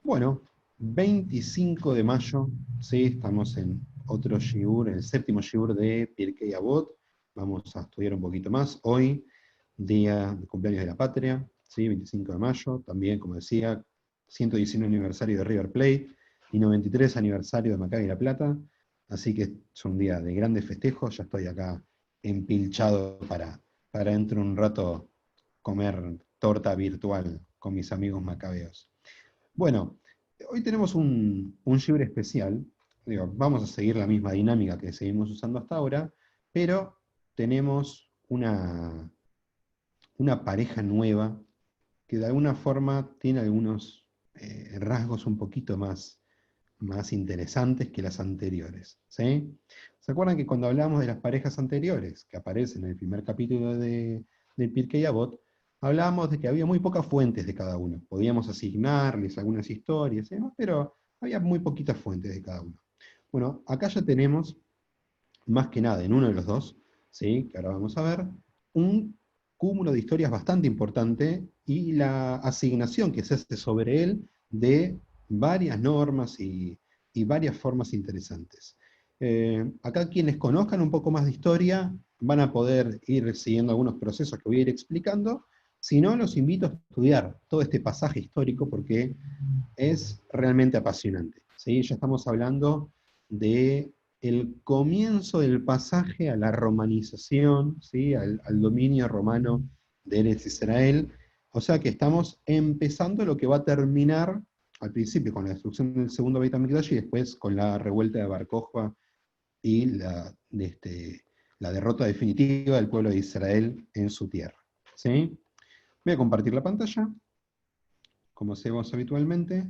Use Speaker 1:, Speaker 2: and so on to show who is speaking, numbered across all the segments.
Speaker 1: Bueno, 25 de mayo, ¿sí? Estamos en otro shiur, el séptimo shiur de Pirkei Avot. Vamos a estudiar un poquito más. Hoy, día de cumpleaños de la patria, ¿sí? 25 de mayo. También, como decía, 119 aniversario de River Plate y 93 aniversario de Maccabi La Plata. Así que es un día de grandes festejos. Ya estoy acá empilchado para dentro de un rato comer torta virtual con mis amigos macabeos. Bueno, hoy tenemos un Gibre especial. Digo, vamos a seguir la misma dinámica que seguimos usando hasta ahora, pero tenemos una pareja nueva que de alguna forma tiene algunos rasgos un poquito más interesantes que las anteriores. ¿Sí? ¿Se acuerdan que cuando hablamos de las parejas anteriores, que aparecen en el primer capítulo del Pirkei Avot, hablábamos de que había muy pocas fuentes de cada uno? Podíamos asignarles algunas historias, ¿no? Pero había muy poquitas fuentes de cada uno. Bueno, acá ya tenemos, más que nada en uno de los dos, ¿sí? Que ahora vamos a ver, un cúmulo de historias bastante importante y la asignación que se hace sobre él de varias normas y varias formas interesantes. Acá quienes conozcan un poco más de historia van a poder ir siguiendo algunos procesos que voy a ir explicando. Si no, los invito a estudiar todo este pasaje histórico porque es realmente apasionante. ¿Sí? Ya estamos hablando de el comienzo del pasaje a la romanización, ¿sí? Al dominio romano de Eretz Israel. O sea que estamos empezando lo que va a terminar al principio con la destrucción del segundo Beit HaMikdash y después con la revuelta de Bar Kokhba y la derrota definitiva del pueblo de Israel en su tierra. ¿Sí? Voy a compartir la pantalla, como hacemos habitualmente.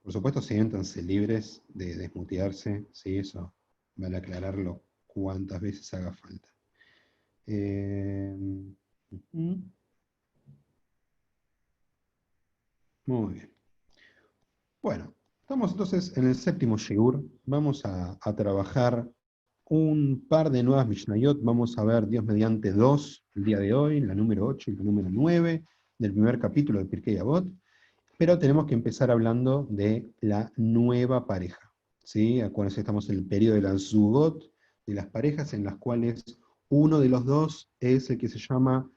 Speaker 1: Por supuesto, siéntanse libres de desmutearse, ¿sí? Eso vale aclararlo cuantas veces haga falta. Eh, ujú. Muy bien. Bueno, estamos entonces en el séptimo Shiur. Vamos a trabajar un par de nuevas Mishnayot. Vamos a ver, Dios mediante, dos el día de hoy, la número 8 y la número 9 del primer capítulo de Pirkei Avot. Pero tenemos que empezar hablando de la nueva pareja. ¿Sí? Acuérdense, estamos en el periodo de la Zugot, de las parejas en las cuales uno de los dos es el que se llama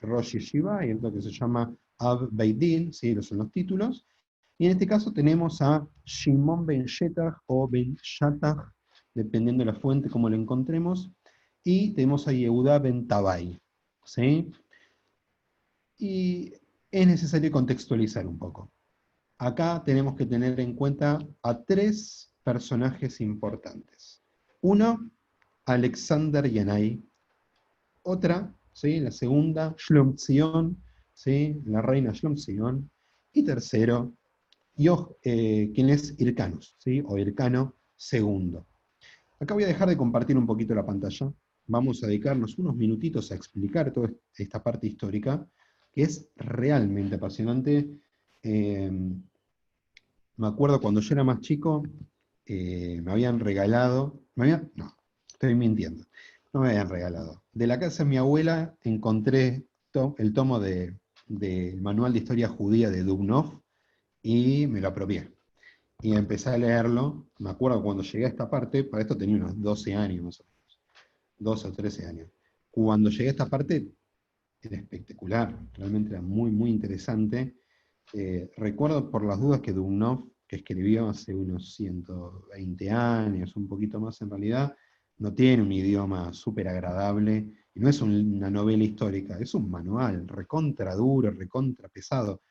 Speaker 1: Rosh Yeshiva y el otro que se llama Ab Beit Din, ¿sí? Esos son los títulos. Y en este caso tenemos a Shimon ben Shetach o ben Shatach, dependiendo de la fuente, como lo encontremos. Y tenemos a Yehuda ben Tabai. ¿Sí? Y es necesario contextualizar un poco. Acá tenemos que tener en cuenta a tres personajes importantes. Uno, Alexander Yanai. Otra, ¿sí? La segunda, Shlomzion, ¿sí? La reina Shlomzion. Y tercero, quien es Hircanus, ¿sí? O Hircano segundo. Acá voy a dejar de compartir un poquito la pantalla. Vamos a dedicarnos unos minutitos a explicar toda esta parte histórica, que es realmente apasionante. Eh, Me acuerdo cuando yo era más chico, me habían regalado, no, estoy mintiendo, no me habían regalado. De la casa de mi abuela encontré el tomo del Manual de Historia Judía de Dubnov y me lo apropié. Y empecé a leerlo. Me acuerdo cuando llegué a esta parte, para esto tenía unos 12 años más o menos, 12 o 13 años. Cuando llegué a esta parte era espectacular, realmente era muy, muy interesante. Recuerdo por las dudas que Dumnov, que escribió hace unos 120 años, un poquito más en realidad, no tiene un idioma súper agradable, y no es una novela histórica, es un manual, recontra duro, recontra pesado,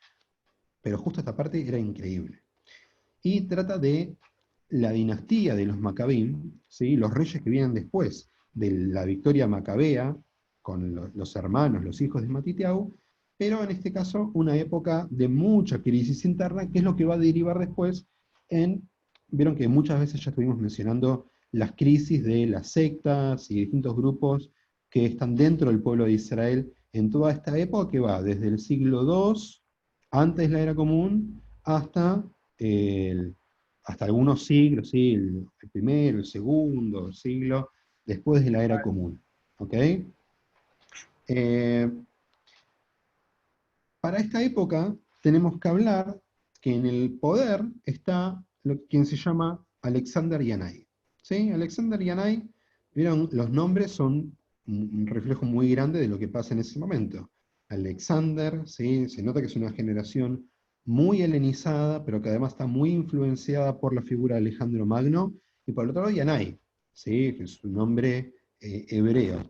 Speaker 1: pero justo esta parte era increíble. Y trata de la dinastía de los Macabim, ¿sí? Los reyes que vienen después de la victoria macabea, con los hermanos, los hijos de Matitiau, pero en este caso una época de mucha crisis interna, que es lo que va a derivar después en, vieron que muchas veces ya estuvimos mencionando las crisis de las sectas y distintos grupos que están dentro del pueblo de Israel en toda esta época que va desde el siglo II, antes de la era común, el- hasta algunos siglos, ¿sí? El primero, el segundo siglo, después de la era común. ¿Ok? Eh, para esta época tenemos que hablar que en el poder está quien se llama Alexander Yanai. ¿Sí? Alexander Yanai, vieron, los nombres son un reflejo muy grande de lo que pasa en ese momento. Alexander, ¿sí? Se nota que es una generación muy helenizada, pero que además está muy influenciada por la figura de Alejandro Magno, y por el otro lado Yanai, ¿sí? Que es un nombre hebreo.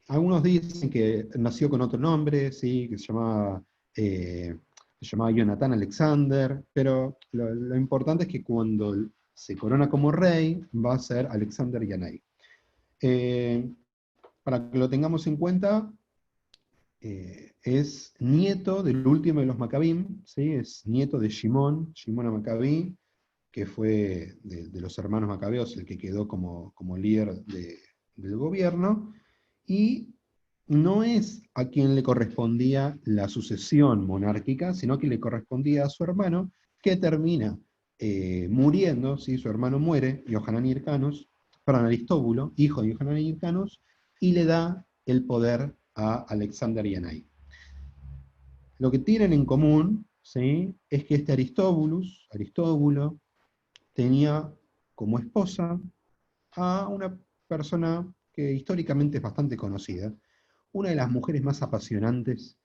Speaker 1: Algunos dicen que nació con otro nombre, ¿sí? Que se llamaba Jonathan Alexander, pero lo importante es que cuando se corona como rey, va a ser Alexander Yanai. Eh, para que lo tengamos en cuenta, es nieto del último de los Maccabim, ¿sí? Es nieto de Shimón Macabí, que fue de los hermanos macabeos el que quedó como líder del gobierno, y no es a quien le correspondía la sucesión monárquica, sino que le correspondía a su hermano, que termina muriendo, ¿sí? Su hermano muere, Yohanan Hyrcanus, perdón, Aristóbulo, hijo de Yohanan Hyrcanus, y le da el poder a Alexander Yanai. Lo que tienen en común, ¿sí? Es que este Aristóbulo, tenía como esposa a una persona que históricamente es bastante conocida, una de las mujeres más apasionantes,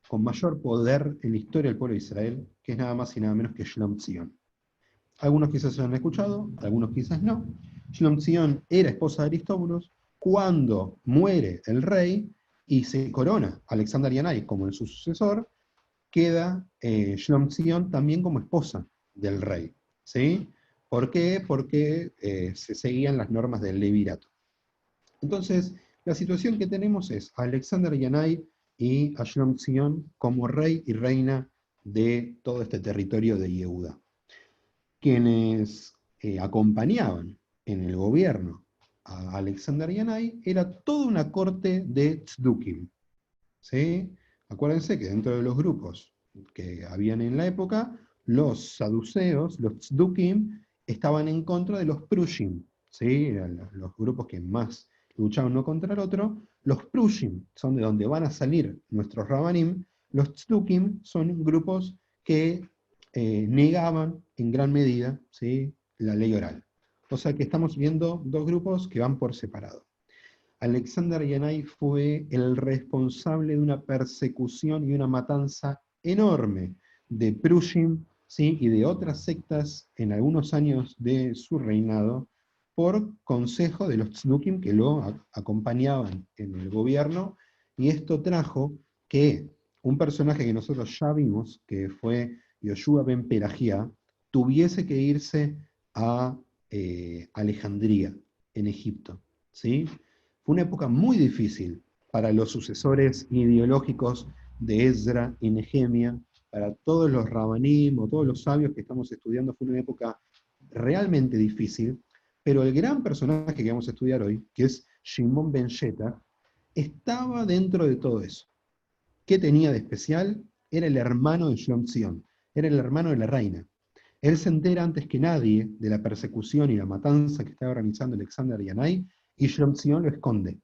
Speaker 1: con mayor poder en la historia del pueblo de Israel, que es nada más y nada menos que Shlom Zion. Algunos quizás se lo han escuchado, algunos quizás no. Shlom Zion era esposa de Aristóbulos. Cuando muere el rey y se corona Alexander Yanai como en su sucesor, queda Shlom Zion también como esposa del rey. ¿Sí? ¿Por qué? Porque se seguían las normas del levirato. Entonces, la situación que tenemos es a Alexander Yanai y a Shlom Zion como rey y reina de todo este territorio de Yehuda. Quienes acompañaban en el gobierno a Alexander Yanai era toda una corte de tzdukim. ¿Sí? Acuérdense que dentro de los grupos que habían en la época, los saduceos, los tzdukim, estaban en contra de los prushim, ¿sí? Eran los grupos que más luchaban uno contra el otro. Los prushim son de donde van a salir nuestros rabanim, los tzdukim son grupos que negaban en gran medida, ¿sí? La ley oral. O sea que estamos viendo dos grupos que van por separado. Alexander Yanai fue el responsable de una persecución y una matanza enorme de Prushim, ¿sí? Y de otras sectas en algunos años de su reinado, por consejo de los tzdukim que lo acompañaban en el gobierno, y esto trajo que un personaje que nosotros ya vimos, que fue Yoshua ben Perajía, tuviese que irse a Alejandría, en Egipto, ¿sí? Fue una época muy difícil para los sucesores ideológicos de Esdra y Nehemia, para todos los rabanim o todos los sabios que estamos estudiando, fue una época realmente difícil, pero el gran personaje que vamos a estudiar hoy, que es Shimon ben Yetta, estaba dentro de todo eso. ¿Qué tenía de especial? Era el hermano de Shlom Zion, era el hermano de la reina. Él se entera antes que nadie de la persecución y la matanza que estaba organizando Alexander Yanai, y Shlom Zion lo esconde.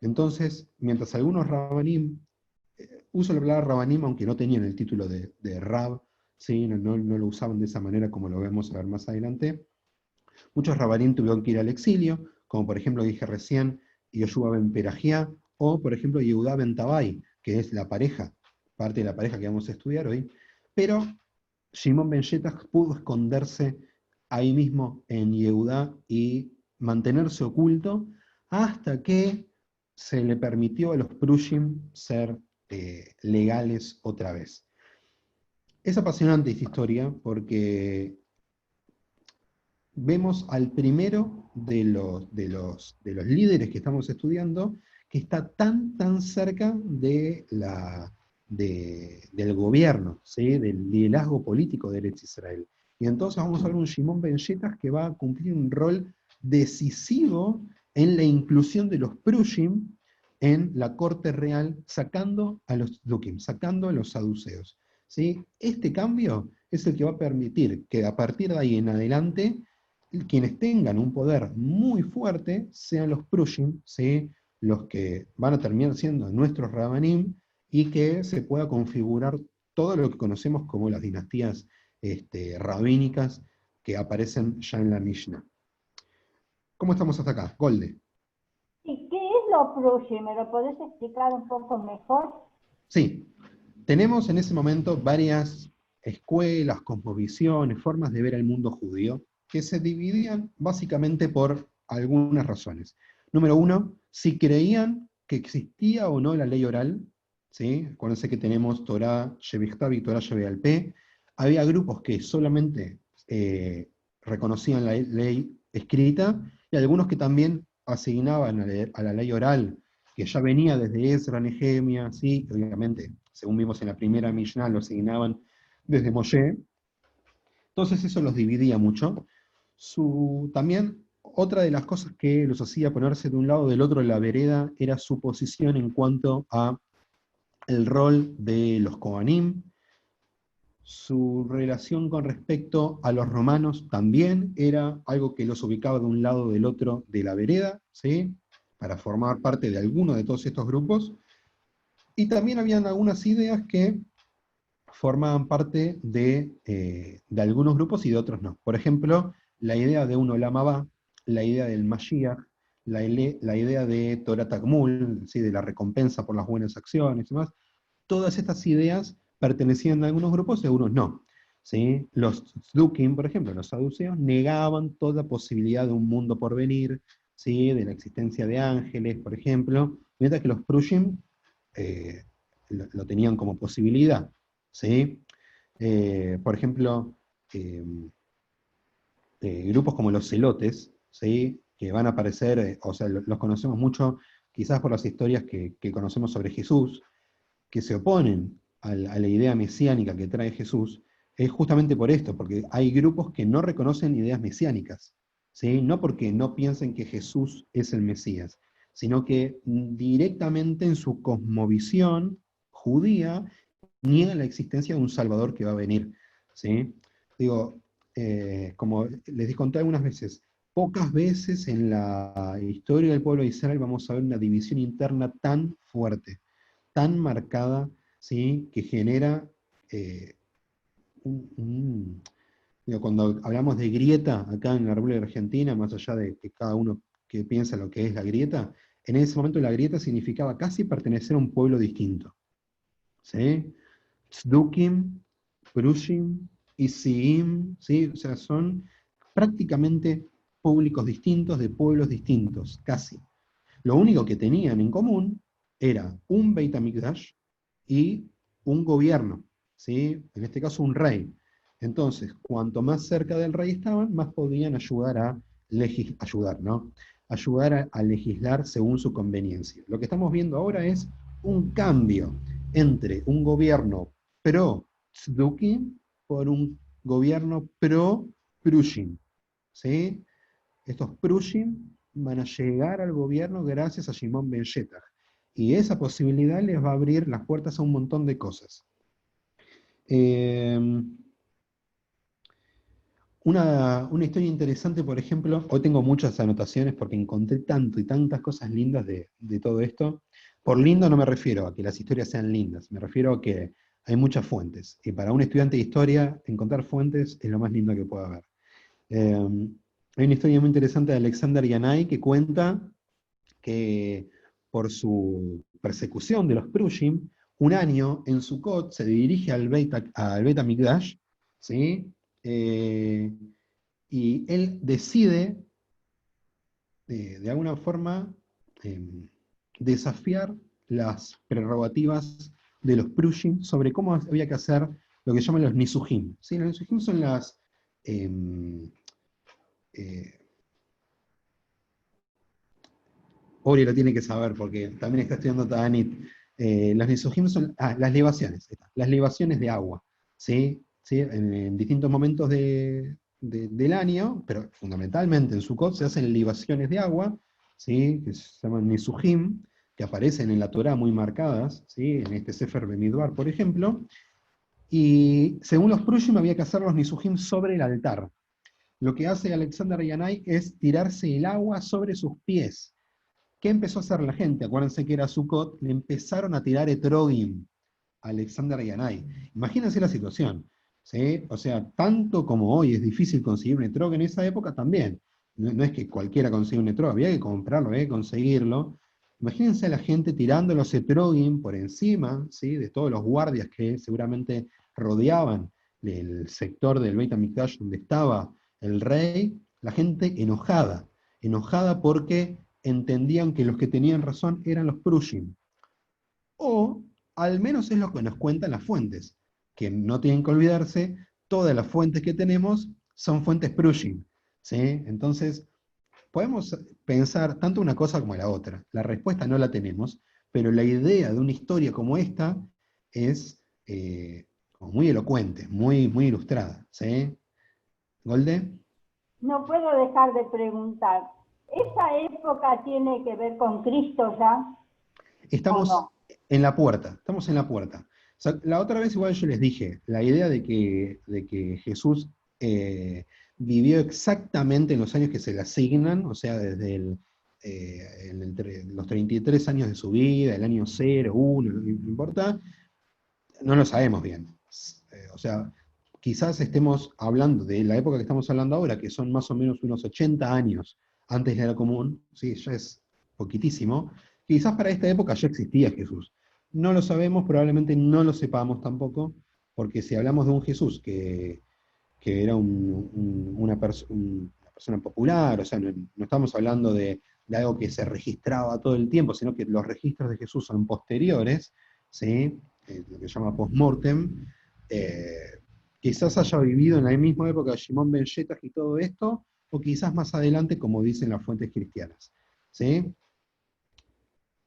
Speaker 1: Entonces, mientras algunos rabanim, uso la palabra rabanim aunque no tenían el título de rab, ¿sí? No lo usaban de esa manera como lo vemos a ver más adelante, muchos rabanim tuvieron que ir al exilio, como por ejemplo dije recién, Yoshua ben Perajía, o por ejemplo Yehudá ben Tabai, que es la pareja, parte de la pareja que vamos a estudiar hoy, pero Shimon ben Yetta pudo esconderse ahí mismo en Yehudá y mantenerse oculto hasta que se le permitió a los Prushim ser legales otra vez. Es apasionante esta historia porque vemos al primero de los líderes que estamos estudiando que está tan cerca del gobierno, ¿sí? Del liderazgo político de Eretz Israel. Y entonces vamos a ver un Shimon ben Yetta que va a cumplir un rol decisivo en la inclusión de los Prushim en la corte real, sacando a los Dukim, sacando a los saduceos. ¿Sí? Este cambio es el que va a permitir que a partir de ahí en adelante quienes tengan un poder muy fuerte sean los Prushim, ¿sí? Los que van a terminar siendo nuestros Rabanim, y que se pueda configurar todo lo que conocemos como las dinastías rabínicas que aparecen ya en la Mishnah. ¿Cómo estamos hasta acá? Golde.
Speaker 2: ¿Y qué es lo Prushi? ¿Me lo podés explicar un poco mejor?
Speaker 1: Sí, tenemos en ese momento varias escuelas, cosmovisiones, formas de ver el mundo judío, que se dividían básicamente por algunas razones. Número uno, si creían que existía o no la ley oral, ¿sí? Acuérdense que tenemos Torah Shevichtav y Torah Shebealpé. Había grupos que solamente reconocían la ley escrita y algunos que también asignaban a la ley oral, que ya venía desde Ezra, Nehemia, ¿sí? Obviamente, según vimos en la primera Mishnah, lo asignaban desde Moshe. Entonces eso los dividía mucho. También otra de las cosas que los hacía ponerse de un lado o del otro de la vereda era su posición en cuanto a el rol de los Kohanim, su relación con respecto a los romanos también era algo que los ubicaba de un lado o del otro de la vereda, ¿sí? Para formar parte de alguno de todos estos grupos. Y también habían algunas ideas que formaban parte de algunos grupos y de otros no. Por ejemplo, la idea de un Olam Abba, la idea del Mashiach, la idea de Torah Tagmul, ¿sí? De la recompensa por las buenas acciones y demás. Todas estas ideas pertenecían a algunos grupos y a algunos no. ¿Sí? Los Tzdukim, por ejemplo, los saduceos, negaban toda posibilidad de un mundo por venir, ¿sí? De la existencia de ángeles, por ejemplo, mientras que los Prushim eh, lo tenían como posibilidad. ¿Sí? Por ejemplo, eh, grupos como los celotes, ¿sí? Que van a aparecer, o sea, los conocemos mucho quizás por las historias que conocemos sobre Jesús, que se oponen a la idea mesiánica que trae Jesús, es justamente por esto, porque hay grupos que no reconocen ideas mesiánicas, ¿sí? No porque no piensen que Jesús es el Mesías, sino que directamente en su cosmovisión judía niegan la existencia de un Salvador que va a venir, ¿sí? Digo, como les conté algunas veces, pocas veces en la historia del pueblo de Israel vamos a ver una división interna tan fuerte, tan marcada, ¿sí? Que genera eh, digo, cuando hablamos de grieta acá en la República Argentina, más allá de que cada uno que piensa lo que es la grieta, en ese momento la grieta significaba casi pertenecer a un pueblo distinto, ¿sí? Tzdukim, Prushim, Isiim, ¿sí? O sea, son prácticamente públicos distintos de pueblos distintos, casi. Lo único que tenían en común era un Beit HaMikdash y un gobierno, ¿sí? En este caso un rey. Entonces, cuanto más cerca del rey estaban, más podían ayudar ayudar, ¿no? Ayudar a legislar según su conveniencia. Lo que estamos viendo ahora es un cambio entre un gobierno pro-Tzdukim por un gobierno pro-Prushim, ¿sí? Estos Prushim van a llegar al gobierno gracias a Shimon Ben Shettach. Y esa posibilidad les va a abrir las puertas a un montón de cosas. Eh, una historia interesante, por ejemplo, hoy tengo muchas anotaciones porque encontré tanto y tantas cosas lindas de todo esto. Por lindo no me refiero a que las historias sean lindas, me refiero a que hay muchas fuentes. Y para un estudiante de historia, encontrar fuentes es lo más lindo que puede haber. Hay una historia muy interesante de Alexander Yanai que cuenta que por su persecución de los Prushim, un año en Sukkot se dirige al Beit HaMikdash, ¿sí? Eh, y él decide, de alguna forma, eh, desafiar las prerrogativas de los Prushim sobre cómo había que hacer lo que llaman los Nisuhim. ¿Sí? Los Nisuhim son las... em, eh, Ori lo tiene que saber porque también está estudiando Ta'anit. Las Nisuhim son las libaciones, las libaciones de agua, ¿sí? ¿Sí? En distintos momentos del año, pero fundamentalmente en Sukkot se hacen libaciones de agua, ¿sí? Que se llaman Nisuhim, que aparecen en la Torá muy marcadas, ¿sí? En este Sefer Bemidbar, por ejemplo, y según los Prushim había que hacer los Nisuhim sobre el altar. Lo que hace Alexander Yanai es tirarse el agua sobre sus pies. ¿Qué empezó a hacer la gente? Acuérdense que era Sukkot, le empezaron a tirar etrogim Alexander Yanai. Imagínense la situación, ¿sí? O sea, tanto como hoy es difícil conseguir un etrog, en esa época también. No es que cualquiera consiga un etrog, había que comprarlo, había que conseguirlo. Imagínense a la gente tirando los etrogin por encima, ¿sí? De todos los guardias que seguramente rodeaban el sector del Beit HaMikdash donde estaba el rey, la gente enojada, enojada porque entendían que los que tenían razón eran los Prushim. O al menos es lo que nos cuentan las fuentes, que no tienen que olvidarse, todas las fuentes que tenemos son fuentes Prushim, ¿sí? Entonces, podemos pensar tanto una cosa como la otra. La respuesta no la tenemos, pero la idea de una historia como esta es como muy elocuente, muy, muy ilustrada, ¿sí? ¿Golde?
Speaker 2: No puedo dejar de preguntar, ¿esa época tiene que ver con Cristo ya o
Speaker 1: Estamos
Speaker 2: no?
Speaker 1: en la puerta, estamos en la puerta. O sea, la otra vez igual yo les dije, la idea de que Jesús vivió exactamente en los años que se le asignan, o sea, desde los 33 años de su vida, el año 0, 1, no importa, no lo sabemos bien. O sea, quizás estemos hablando de la época que estamos hablando ahora, que son más o menos unos 80 años antes de la era común, ¿sí? Ya es poquitísimo. Quizás para esta época ya existía Jesús. No lo sabemos, probablemente no lo sepamos tampoco, porque si hablamos de un Jesús que era una persona popular, o sea, no estamos hablando de algo que se registraba todo el tiempo, sino que los registros de Jesús son posteriores, ¿sí? Lo que se llama post-mortem, quizás haya vivido en la misma época de Shimon ben Yetaj y todo esto, o quizás más adelante, como dicen las fuentes cristianas. ¿Sí?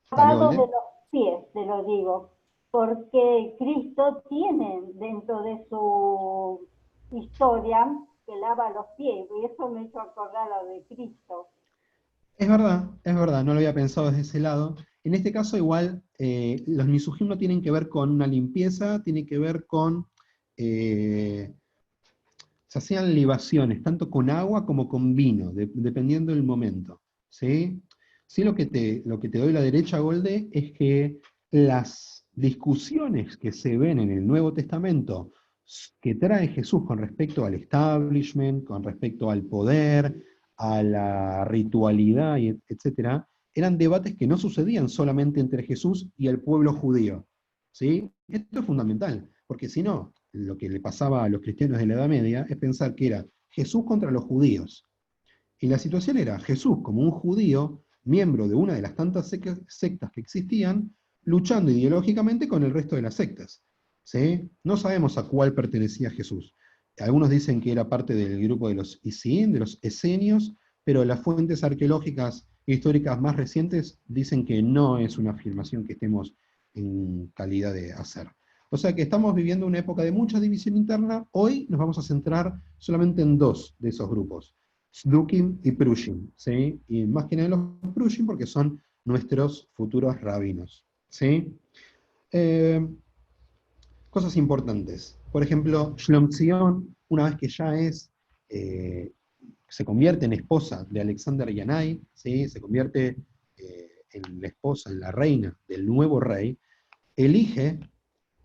Speaker 1: ¿Está bien,
Speaker 2: Lavado de
Speaker 1: Golde?
Speaker 2: los pies, te lo digo, porque Cristo tiene dentro de su historia que lava los pies, y eso me hizo acordar a lo de Cristo.
Speaker 1: Es verdad, no lo había pensado desde ese lado. En este caso, igual, los Nisujín no tienen que ver con una limpieza, tiene que ver con, eh, se hacían libaciones, tanto con agua como con vino, dependiendo del momento. ¿Sí? Sí, lo que te doy la derecha, Golde, es que las discusiones que se ven en el Nuevo Testamento que trae Jesús con respecto al establishment, con respecto al poder, a la ritualidad, etcétera, eran debates que no sucedían solamente entre Jesús y el pueblo judío. ¿Sí? Esto es fundamental, porque si no, lo que le pasaba a los cristianos de la Edad Media es pensar que era Jesús contra los judíos. Y la situación era Jesús como un judío, miembro de una de las tantas sectas que existían, luchando ideológicamente con el resto de las sectas. ¿Sí? No sabemos a cuál pertenecía Jesús. Algunos dicen que era parte del grupo de los Isiín, de los esenios, pero las fuentes arqueológicas e históricas más recientes dicen que no es una afirmación que estemos en calidad de hacer. O sea que estamos viviendo una época de mucha división interna. Hoy nos vamos a centrar solamente en dos de esos grupos, Sdukim y Prushim, ¿sí? Y más que nada los Prushim porque son nuestros futuros rabinos, ¿sí? Eh, Cosas importantes. Por ejemplo, Shlom Tzion, una vez que ya eh, se convierte en esposa de Alexander Yanai, ¿sí? Se convierte en la esposa, en la reina del nuevo rey, elige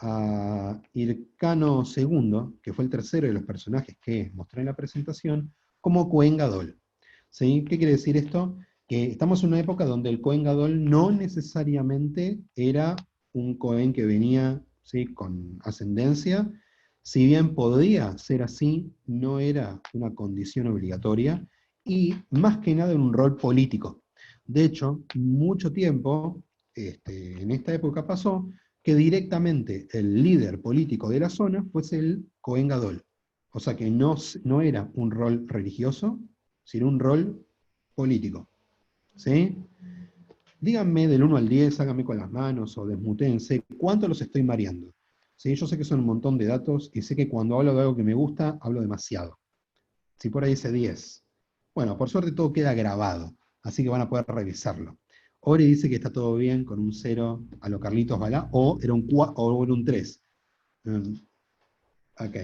Speaker 1: a Hircano II, que fue el tercero de los personajes que mostré en la presentación, como Cohen Gadol. ¿Sí? ¿Qué quiere decir esto? Que estamos en una época donde el Cohen Gadol no necesariamente era un Cohen que venía, ¿sí?, con ascendencia. Si bien podía ser así, no era una condición obligatoria y más que nada en un rol político. De hecho, mucho tiempo, en esta época pasó, que directamente el líder político de la zona fuese el Cohen Gadol. O sea que no era un rol religioso, sino un rol político. ¿Sí? Díganme del 1 al 10, háganme con las manos o desmutéense, ¿cuánto los estoy mareando? ¿Sí? Yo sé que son un montón de datos y sé que cuando hablo de algo que me gusta, hablo demasiado. Si por ahí dice 10. Bueno, por suerte todo queda grabado, así que van a poder revisarlo. Ori dice que está todo bien con un 0 a lo Carlitos Balá, o era un, o era un 3. Ok.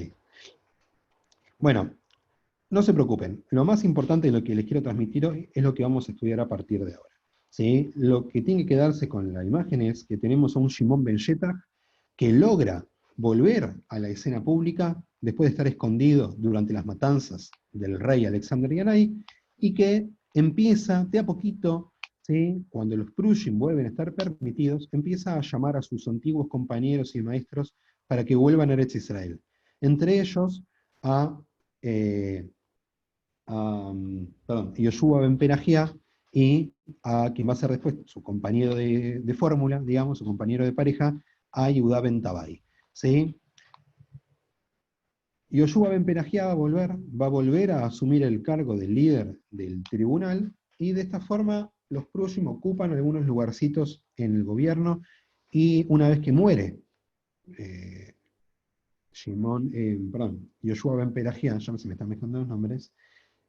Speaker 1: Bueno, no se preocupen. Lo más importante de lo que les quiero transmitir hoy es lo que vamos a estudiar a partir de ahora. ¿Sí? Lo que tiene que quedarse con la imagen es que tenemos a un Shimon ben Yetaj que logra volver a la escena pública después de estar escondido durante las matanzas del rey Alexander Yanai, y que empieza de a poquito, ¿sí? Cuando los Prussian vuelven a estar permitidos, empieza a llamar a sus antiguos compañeros y maestros para que vuelvan a Eretz Israel. Entre ellos a, eh, Yoshua Ben Perajía, y a quien va a ser después su compañero de fórmula, digamos, su compañero de pareja, a Yehuda Ben Tabai. ¿Sí? Yoshua Ben Perajía va a volver a asumir el cargo de líder del tribunal, y de esta forma los Prusim ocupan algunos lugarcitos en el gobierno, y una vez que muere eh, Yoshua Ben Perajía, ya se me están mezclando los nombres,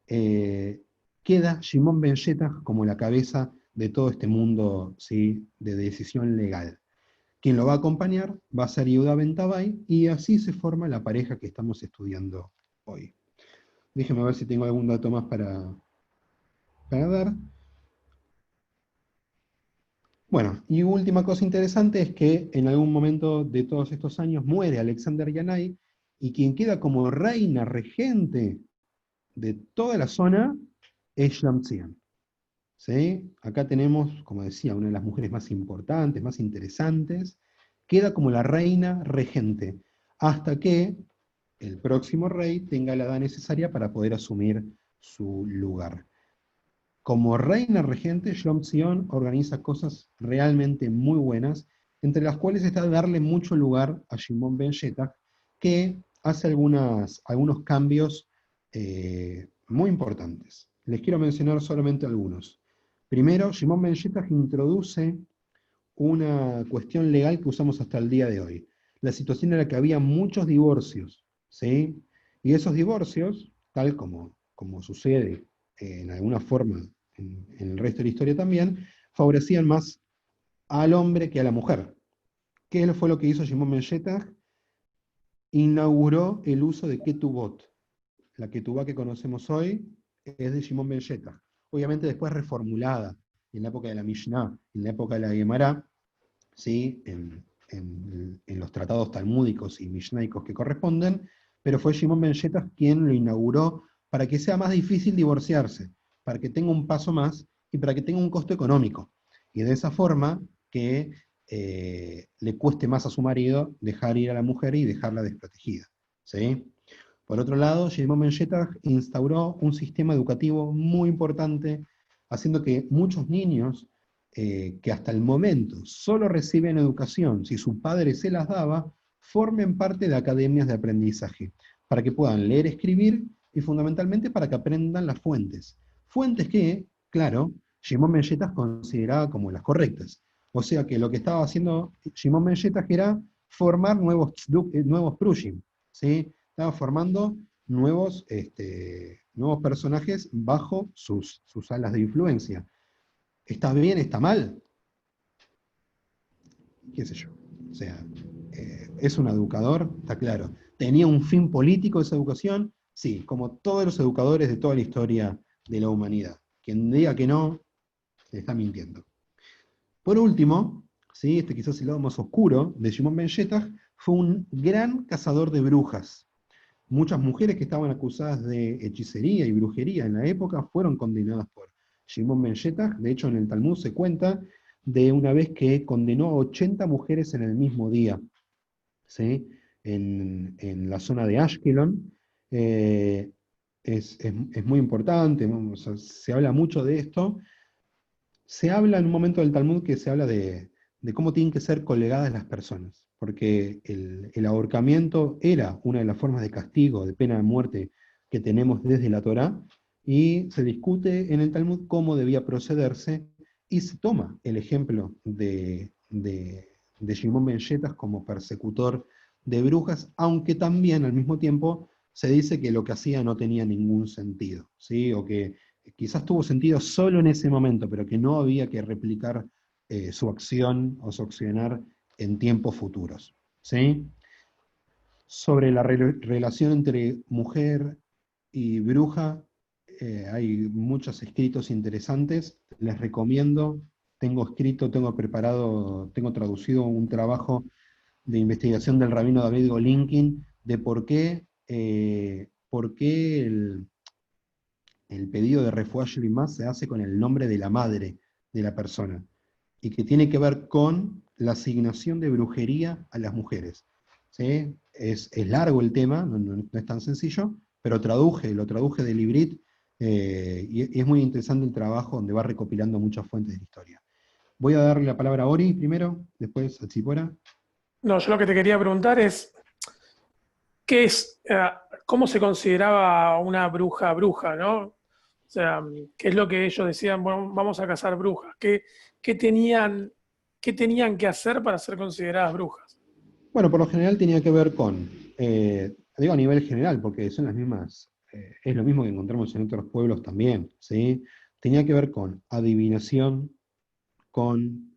Speaker 1: eh, queda Shimon Ben Yetach como la cabeza de todo este mundo, ¿sí? De decisión legal. Quien lo va a acompañar va a ser Yehuda Ben Tabai, y así se forma la pareja que estamos estudiando hoy. Déjenme ver si tengo algún dato más para dar. Bueno, y última cosa interesante es que en algún momento de todos estos años muere Alexander Yanai, y quien queda como reina regente de toda la zona es Shamsian. ¿Sí? Acá tenemos, como decía, una de las mujeres más importantes, más interesantes, queda como la reina regente, hasta que el próximo rey tenga la edad necesaria para poder asumir su lugar. Como reina regente, Shlom Zion organiza cosas realmente muy buenas, entre las cuales está darle mucho lugar a Shimon Ben Yetach, que hace algunos cambios muy importantes. Les quiero mencionar solamente algunos. Primero, Shimon Ben Yetach introduce una cuestión legal que usamos hasta el día de hoy. La situación era que había muchos divorcios, ¿sí? Y esos divorcios, tal como sucede en alguna forma en el resto de la historia también, favorecían más al hombre que a la mujer. ¿Qué fue lo que hizo Shimon Ben Yetach? Inauguró el uso de Ketubot. La Ketubá que conocemos hoy es de Shimon Ben Yetach. Obviamente después reformulada en la época de la Mishnah, en la época de la Gemara, ¿sí? En los tratados talmúdicos y mishnaicos que corresponden, pero fue Shimon Ben Yetach quien lo inauguró para que sea más difícil divorciarse, para que tenga un paso más y para que tenga un costo económico. Y de esa forma que le cueste más a su marido dejar ir a la mujer y dejarla desprotegida. ¿Sí? Por otro lado, Shimon Ben Yetach instauró un sistema educativo muy importante, haciendo que muchos niños que hasta el momento solo reciben educación si su padre se las daba, formen parte de academias de aprendizaje, para que puedan leer, escribir y fundamentalmente para que aprendan las fuentes. Fuentes que, claro, Shimon Ben Yetach consideraba como las correctas. O sea que lo que estaba haciendo Shimon Ben Yetach era formar nuevos Prushim, ¿sí? Estaba formando nuevos personajes bajo sus alas de influencia. ¿Está bien? ¿Está mal? ¿Qué sé yo? O sea, ¿es un educador? Está claro. ¿Tenía un fin político esa educación? Sí, como todos los educadores de toda la historia de la humanidad. Quien diga que no, está mintiendo. Por último, ¿sí? Este quizás el lado más oscuro de Shimon Ben Yetach, fue un gran cazador de brujas. Muchas mujeres que estaban acusadas de hechicería y brujería en la época fueron condenadas por Shimon Ben Yetach. De hecho, en el Talmud se cuenta de una vez que condenó a 80 mujeres en el mismo día, ¿sí? En la zona de Ashkelon. Eh, es muy importante, o sea, se habla mucho de esto. Se habla en un momento del Talmud que se habla de cómo tienen que ser colgadas las personas, porque el ahorcamiento era una de las formas de castigo, de pena de muerte que tenemos desde la Torá, y se discute en el Talmud cómo debía procederse, y se toma el ejemplo de Shimon Ben Yetach como persecutor de brujas, aunque también al mismo tiempo se dice que lo que hacía no tenía ningún sentido, ¿sí? O que quizás tuvo sentido solo en ese momento, pero que no había que replicar su acción o su accionar en tiempos futuros. ¿Sí? Sobre la relación entre mujer y bruja, hay muchos escritos interesantes, les recomiendo, tengo escrito, tengo preparado, tengo traducido un trabajo de investigación del rabino David Golinkin, de por qué el pedido de refuah más se hace con el nombre de la madre de la persona, y que tiene que ver con la asignación de brujería a las mujeres. ¿Sí? Es largo el tema, no es tan sencillo, pero lo traduje del Ibrit, y es muy interesante el trabajo donde va recopilando muchas fuentes de la historia. Voy a darle la palabra a Ori primero, después a Tzipora.
Speaker 3: No, yo lo que te quería preguntar es, ¿qué es, cómo se consideraba una bruja bruja, ¿no? O sea, ¿qué es lo que ellos decían? Bueno, vamos a cazar brujas. ¿Qué tenían, qué tenían que hacer para ser consideradas brujas?
Speaker 1: Bueno, por lo general tenía que ver con, digo a nivel general, porque son las mismas, es lo mismo que encontramos en otros pueblos también, ¿sí? Tenía que ver con adivinación, con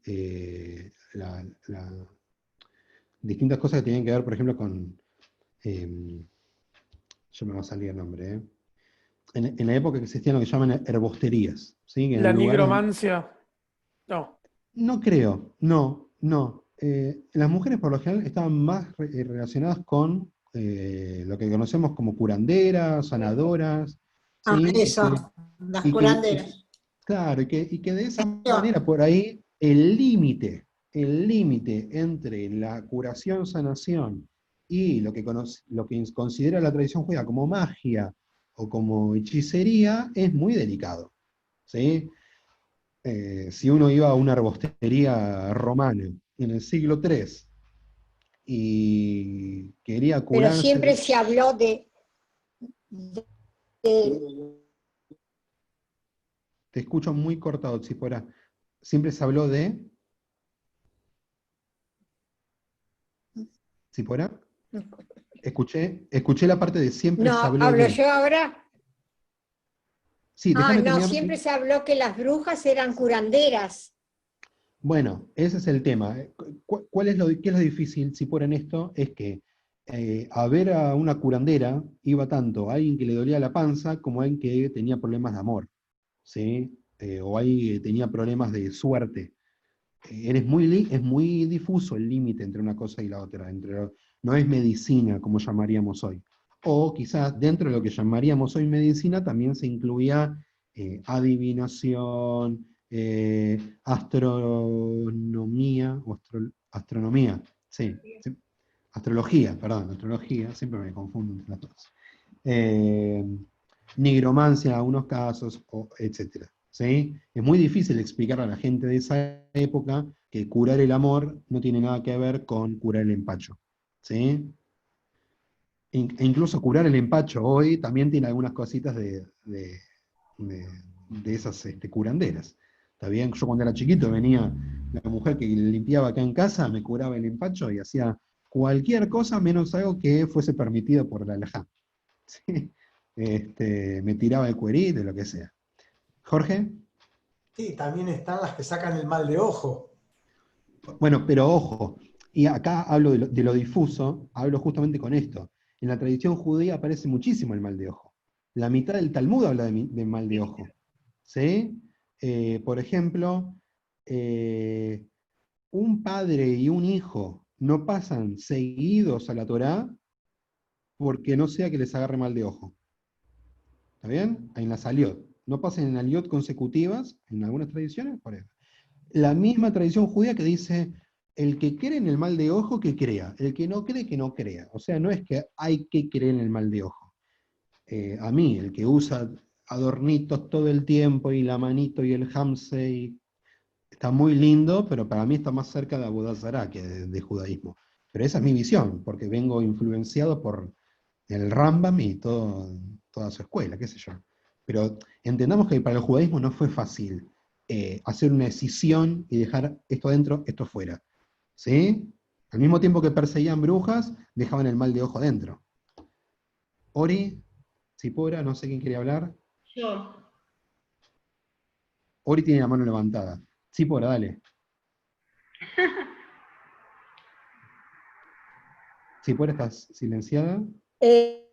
Speaker 1: distintas cosas que tenían que ver, por ejemplo, con, yo me va a salir el nombre, en la época que existían lo que llaman herbosterías, ¿sí? Que en
Speaker 3: La
Speaker 1: el lugar donde,
Speaker 3: nigromancia, no.
Speaker 1: no creo, no. Las mujeres por lo general estaban más relacionadas con lo que conocemos como curanderas, sanadoras,
Speaker 4: Ah,
Speaker 1: ¿sí?
Speaker 4: eso, las
Speaker 1: Y que,
Speaker 4: curanderas.
Speaker 1: claro, y que de esa
Speaker 4: Yo,
Speaker 1: manera por ahí el límite entre la curación-sanación y lo que considera la tradición judía como magia o como hechicería es muy delicado, ¿sí? Si uno iba a una herbostería romana en el siglo III y quería
Speaker 4: pero
Speaker 1: curarse
Speaker 4: siempre se habló de-
Speaker 1: te escucho muy cortado, Tsipora. Siempre se habló de... ¿Tsipora? Escuché la parte de siempre se
Speaker 4: No,
Speaker 1: habló
Speaker 4: hablo
Speaker 1: de...
Speaker 4: yo ahora.
Speaker 1: Sí,
Speaker 4: Ah,
Speaker 1: déjame
Speaker 4: no,
Speaker 1: terminar.
Speaker 4: siempre se habló que las brujas eran curanderas.
Speaker 1: Bueno, ese es el tema. ¿Qué es lo difícil, Tsipora, en esto? Es que a ver a una curandera iba tanto alguien que le dolía la panza como alguien que tenía problemas de amor, ¿sí? O alguien que tenía problemas de suerte. Es muy difuso el límite entre una cosa y la otra. No es medicina, como llamaríamos hoy. O quizás dentro de lo que llamaríamos hoy medicina también se incluía adivinación, astronomía, astronomía, sí, sí, astrología, perdón, astrología, siempre me confundo entre las dos. Eh, Nigromancia en algunos casos, etc. ¿Sí? Es muy difícil explicar a la gente de esa época que curar el amor no tiene nada que ver con curar el empacho. ¿Sí? E incluso curar el empacho hoy también tiene algunas cositas de esas curanderas. ¿Está bien? Yo cuando era chiquito venía la mujer que limpiaba acá en casa, me curaba el empacho y hacía cualquier cosa menos algo que fuese permitido por la halajá. ¿Sí? Me tiraba el cuerito, lo que sea. Jorge,
Speaker 5: Sí, también están las que sacan el mal de ojo.
Speaker 1: bueno, pero ojo, y acá hablo de lo difuso, hablo justamente con esto. En la tradición judía aparece muchísimo el mal de ojo. La mitad del Talmud habla de mal de ojo. ¿Sí? Por ejemplo, eh, un padre y un hijo no pasan seguidos a la Torá porque no sea que les agarre mal de ojo. ¿Está bien? En las aliot. No pasen en aliot consecutivas, en algunas tradiciones, por ejemplo. La misma tradición judía que dice, el que cree en el mal de ojo, que crea. El que no cree, que no crea. O sea, no es que hay que creer en el mal de ojo. A mí, el que usa adornitos todo el tiempo y la manito y el hamse, está muy lindo, pero para mí está más cerca de Avodah Zará que de judaísmo. Pero esa es mi visión, porque vengo influenciado por el Rambam y toda su escuela, qué sé yo. Pero entendamos que para el judaísmo no fue fácil hacer una decisión y dejar esto adentro, esto fuera. ¿Sí? Al mismo tiempo que perseguían brujas, dejaban el mal de ojo adentro. Ori, Zipora, no sé quién quería hablar.
Speaker 6: Yo.
Speaker 1: Ori tiene la mano levantada. Zipora, dale. Zipora, ¿estás silenciada?
Speaker 4: Eh,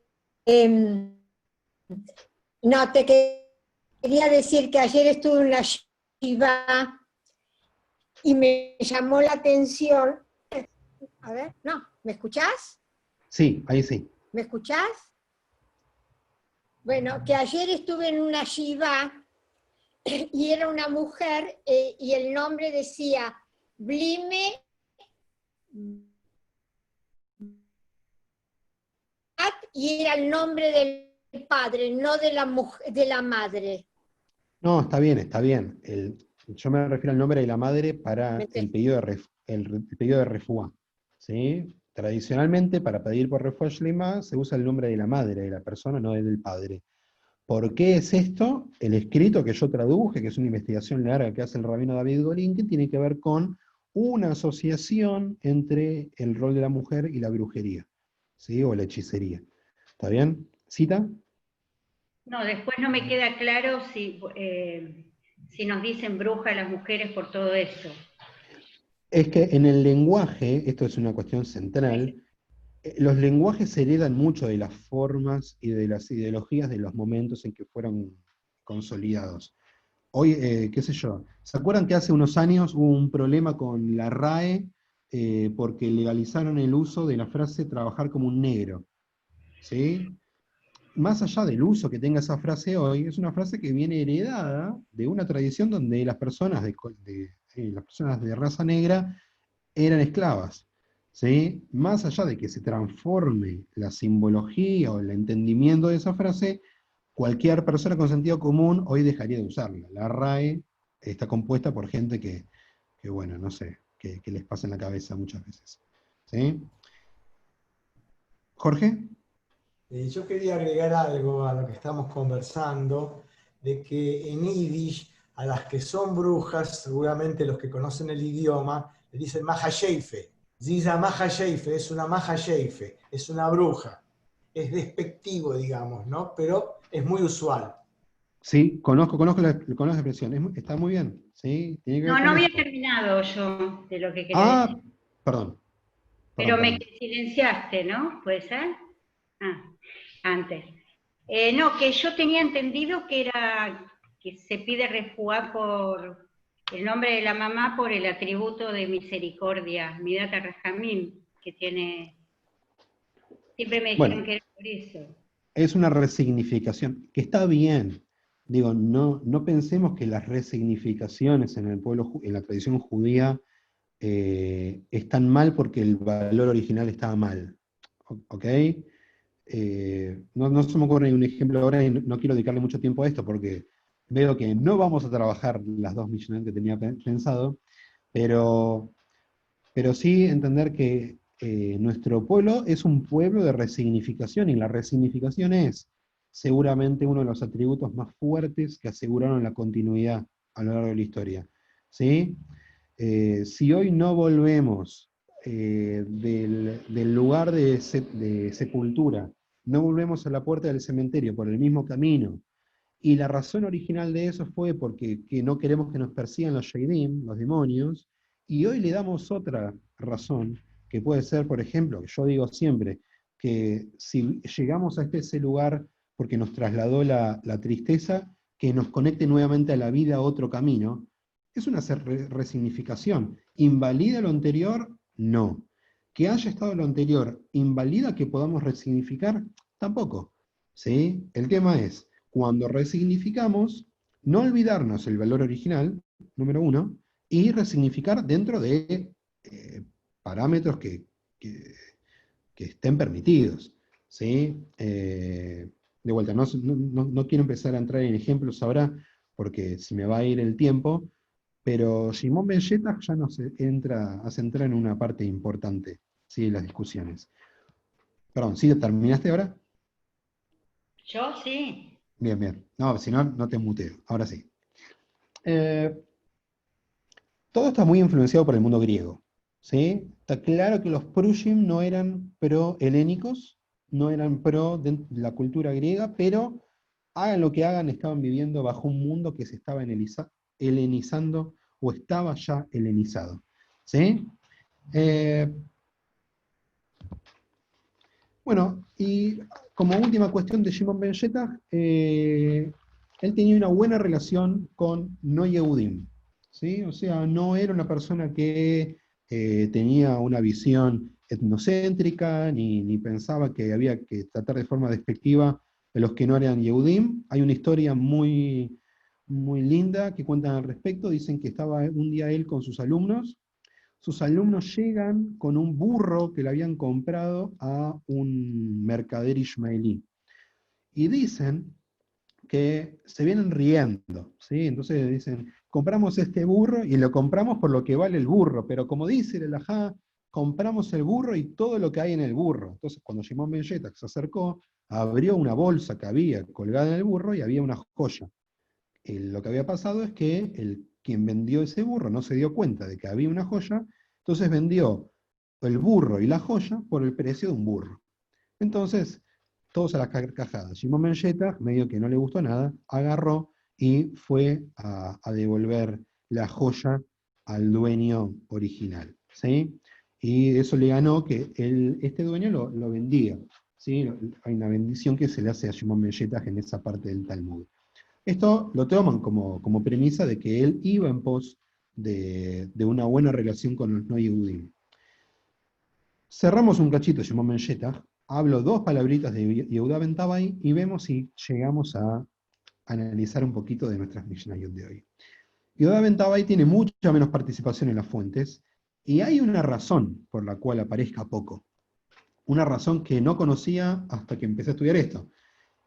Speaker 4: em, no, te quería decir que ayer estuve en la Shiva y me llamó la atención A ver, no, ¿me escuchás?
Speaker 1: Sí, ahí sí.
Speaker 4: ¿Me escuchás? Bueno, que ayer estuve en una shiva y era una mujer y el nombre decía Blime y era el nombre del padre, no de la mujer, de la madre.
Speaker 1: No, está bien, está bien. Yo me refiero al nombre de la madre para el pedido el pedido de refuá. ¿Sí? Tradicionalmente, para pedir por refuá shlema, se usa el nombre de la madre, de la persona, no del padre. ¿Por qué es esto? El escrito que yo traduje, que es una investigación larga que hace el rabino David Golín, que tiene que ver con una asociación entre el rol de la mujer y la brujería, ¿sí? O la hechicería. ¿Está bien? ¿Cita?
Speaker 6: No, después no me queda claro si nos dicen bruja a las mujeres por todo esto.
Speaker 1: Es que en el lenguaje, esto es una cuestión central, los lenguajes se heredan mucho de las formas y de las ideologías de los momentos en que fueron consolidados. Hoy, qué sé yo, ¿se acuerdan que hace unos años hubo un problema con la RAE porque legalizaron el uso de la frase trabajar como un negro? ¿Sí? Más allá del uso que tenga esa frase hoy, es una frase que viene heredada de una tradición donde las personas las personas de raza negra eran esclavas. ¿Sí? Más allá de que se transforme la simbología o el entendimiento de esa frase, cualquier persona con sentido común hoy dejaría de usarla. La RAE está compuesta por gente que bueno, no sé, que les pasa en la cabeza muchas veces. ¿Sí? ¿Jorge?
Speaker 5: Yo quería agregar algo a lo que estamos conversando, de que en Yiddish, a las que son brujas, seguramente los que conocen el idioma, le dicen Maja Sheife. Ziza Maja Sheife, es una Maja Sheife, es una bruja. Es despectivo, digamos, ¿no? Pero es muy usual.
Speaker 1: Sí, conozco la expresión, está muy bien. ¿Sí? Tiene que ver
Speaker 6: No, no
Speaker 1: con
Speaker 6: había
Speaker 1: esto.
Speaker 6: terminado yo de lo que quería decir.
Speaker 1: Ah, perdón,
Speaker 6: Pero me
Speaker 1: perdón.
Speaker 6: silenciaste, ¿no? ¿Puede ser? Ah, antes. No, que yo tenía entendido que se pide refuá por el nombre de la mamá por el atributo de misericordia, Midata Rahamim, que tiene. Siempre me dijeron
Speaker 1: Bueno,
Speaker 6: que era por eso.
Speaker 1: es una resignificación, que está bien. Digo, no pensemos que las resignificaciones en el pueblo, en la tradición judía, están mal porque el valor original estaba mal. ¿Ok? No se me ocurre un ejemplo ahora y no quiero dedicarle mucho tiempo a esto porque veo que no vamos a trabajar las 2 millones que tenía pensado, pero, pero sí entender que nuestro pueblo es un pueblo de resignificación y la resignificación es seguramente uno de los atributos más fuertes que aseguraron la continuidad a lo largo de la historia. ¿Sí? Si hoy no volvemos del lugar de sepultura, no volvemos a la puerta del cementerio por el mismo camino, y la razón original de eso fue porque que no queremos que nos persigan los Sheidim, los demonios, y hoy le damos otra razón, que puede ser, por ejemplo, que yo digo siempre, que si llegamos a ese lugar porque nos trasladó la tristeza, que nos conecte nuevamente a la vida a otro camino, es una resignificación. ¿Invalida lo anterior? No. ¿Que haya estado lo anterior invalida que podamos resignificar? Tampoco. ¿Sí? El tema es, cuando resignificamos, no olvidarnos el valor original, número uno, y resignificar dentro de parámetros que estén permitidos. ¿Sí? De vuelta, no quiero empezar a entrar en ejemplos ahora porque se me va a ir el tiempo, pero Shimon Ben Yetaj ya nos hace entrar en una parte importante, ¿sí?, de las discusiones. Perdón, ¿sí terminaste ahora?
Speaker 6: Yo sí.
Speaker 1: Bien, bien. No, si no, no te muteo. Ahora sí. Eh, Todo está muy influenciado por el mundo griego. ¿Sí? Está claro que los Prushim no eran pro-helénicos, no eran pro de la cultura griega, pero hagan lo que hagan, estaban viviendo bajo un mundo que se estaba helenizando o estaba ya helenizado. ¿Sí? Eh, bueno, y como última cuestión de Shimon Ben Yetaj, él tenía una buena relación con no Yehudim, ¿sí? O sea, no era una persona que tenía una visión etnocéntrica, ni pensaba que había que tratar de forma despectiva a los que no eran Yehudim. Hay una historia muy, muy linda que cuentan al respecto. Dicen que estaba un día él con sus alumnos llegan con un burro que le habían comprado a un mercader ismaelí. Y dicen que se vienen riendo, ¿sí? Entonces dicen, compramos este burro y lo compramos por lo que vale el burro, pero como dice el alajá, compramos el burro y todo lo que hay en el burro. Entonces cuando Shimon ben Yetak se acercó, abrió una bolsa que había colgada en el burro y había una joya. Lo que había pasado es que quien vendió ese burro no se dio cuenta de que había una joya, entonces vendió el burro y la joya por el precio de un burro. Entonces, todos a las carcajadas. Shimon ben Yetak, medio que no le gustó nada, agarró y fue a devolver la joya al dueño original, ¿sí? Y eso le ganó que este dueño lo vendía, ¿sí? Hay una bendición que se le hace a Shimon ben Yetak en esa parte del Talmud. Esto lo toman como premisa de que él iba en pos de una buena relación con los no Yehudim. Cerramos un cachito Shimon ben Yetak, hablo 2 palabritas de Yehuda ben Tabai y vemos si llegamos a analizar un poquito de nuestras Mishnayot de hoy. Yehuda ben Tabai tiene mucha menos participación en las fuentes, y hay una razón por la cual aparezca poco. Una razón que no conocía hasta que empecé a estudiar esto.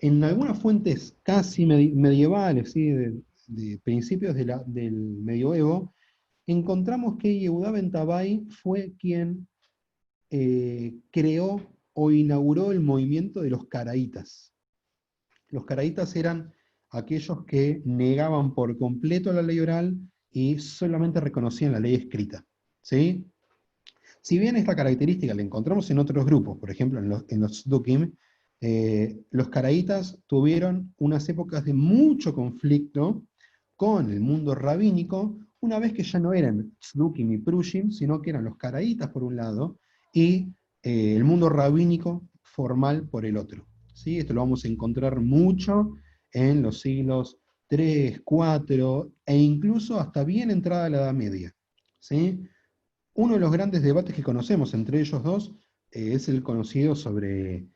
Speaker 1: En algunas fuentes casi medievales, ¿sí? de principios del medioevo, encontramos que Yehuda ben Tabai fue quien creó o inauguró el movimiento de los caraítas. Los caraítas eran aquellos que negaban por completo la ley oral y solamente reconocían la ley escrita, ¿sí? Si bien esta característica la encontramos en otros grupos, por ejemplo en los Tzdukim, los caraítas tuvieron unas épocas de mucho conflicto con el mundo rabínico, una vez que ya no eran Tzdukim y Prushim, sino que eran los caraítas por un lado, y el mundo rabínico formal por el otro, ¿sí? Esto lo vamos a encontrar mucho en los siglos 3, 4, e incluso hasta bien entrada la Edad Media, ¿sí? Uno de los grandes debates que conocemos entre ellos dos es el conocido sobre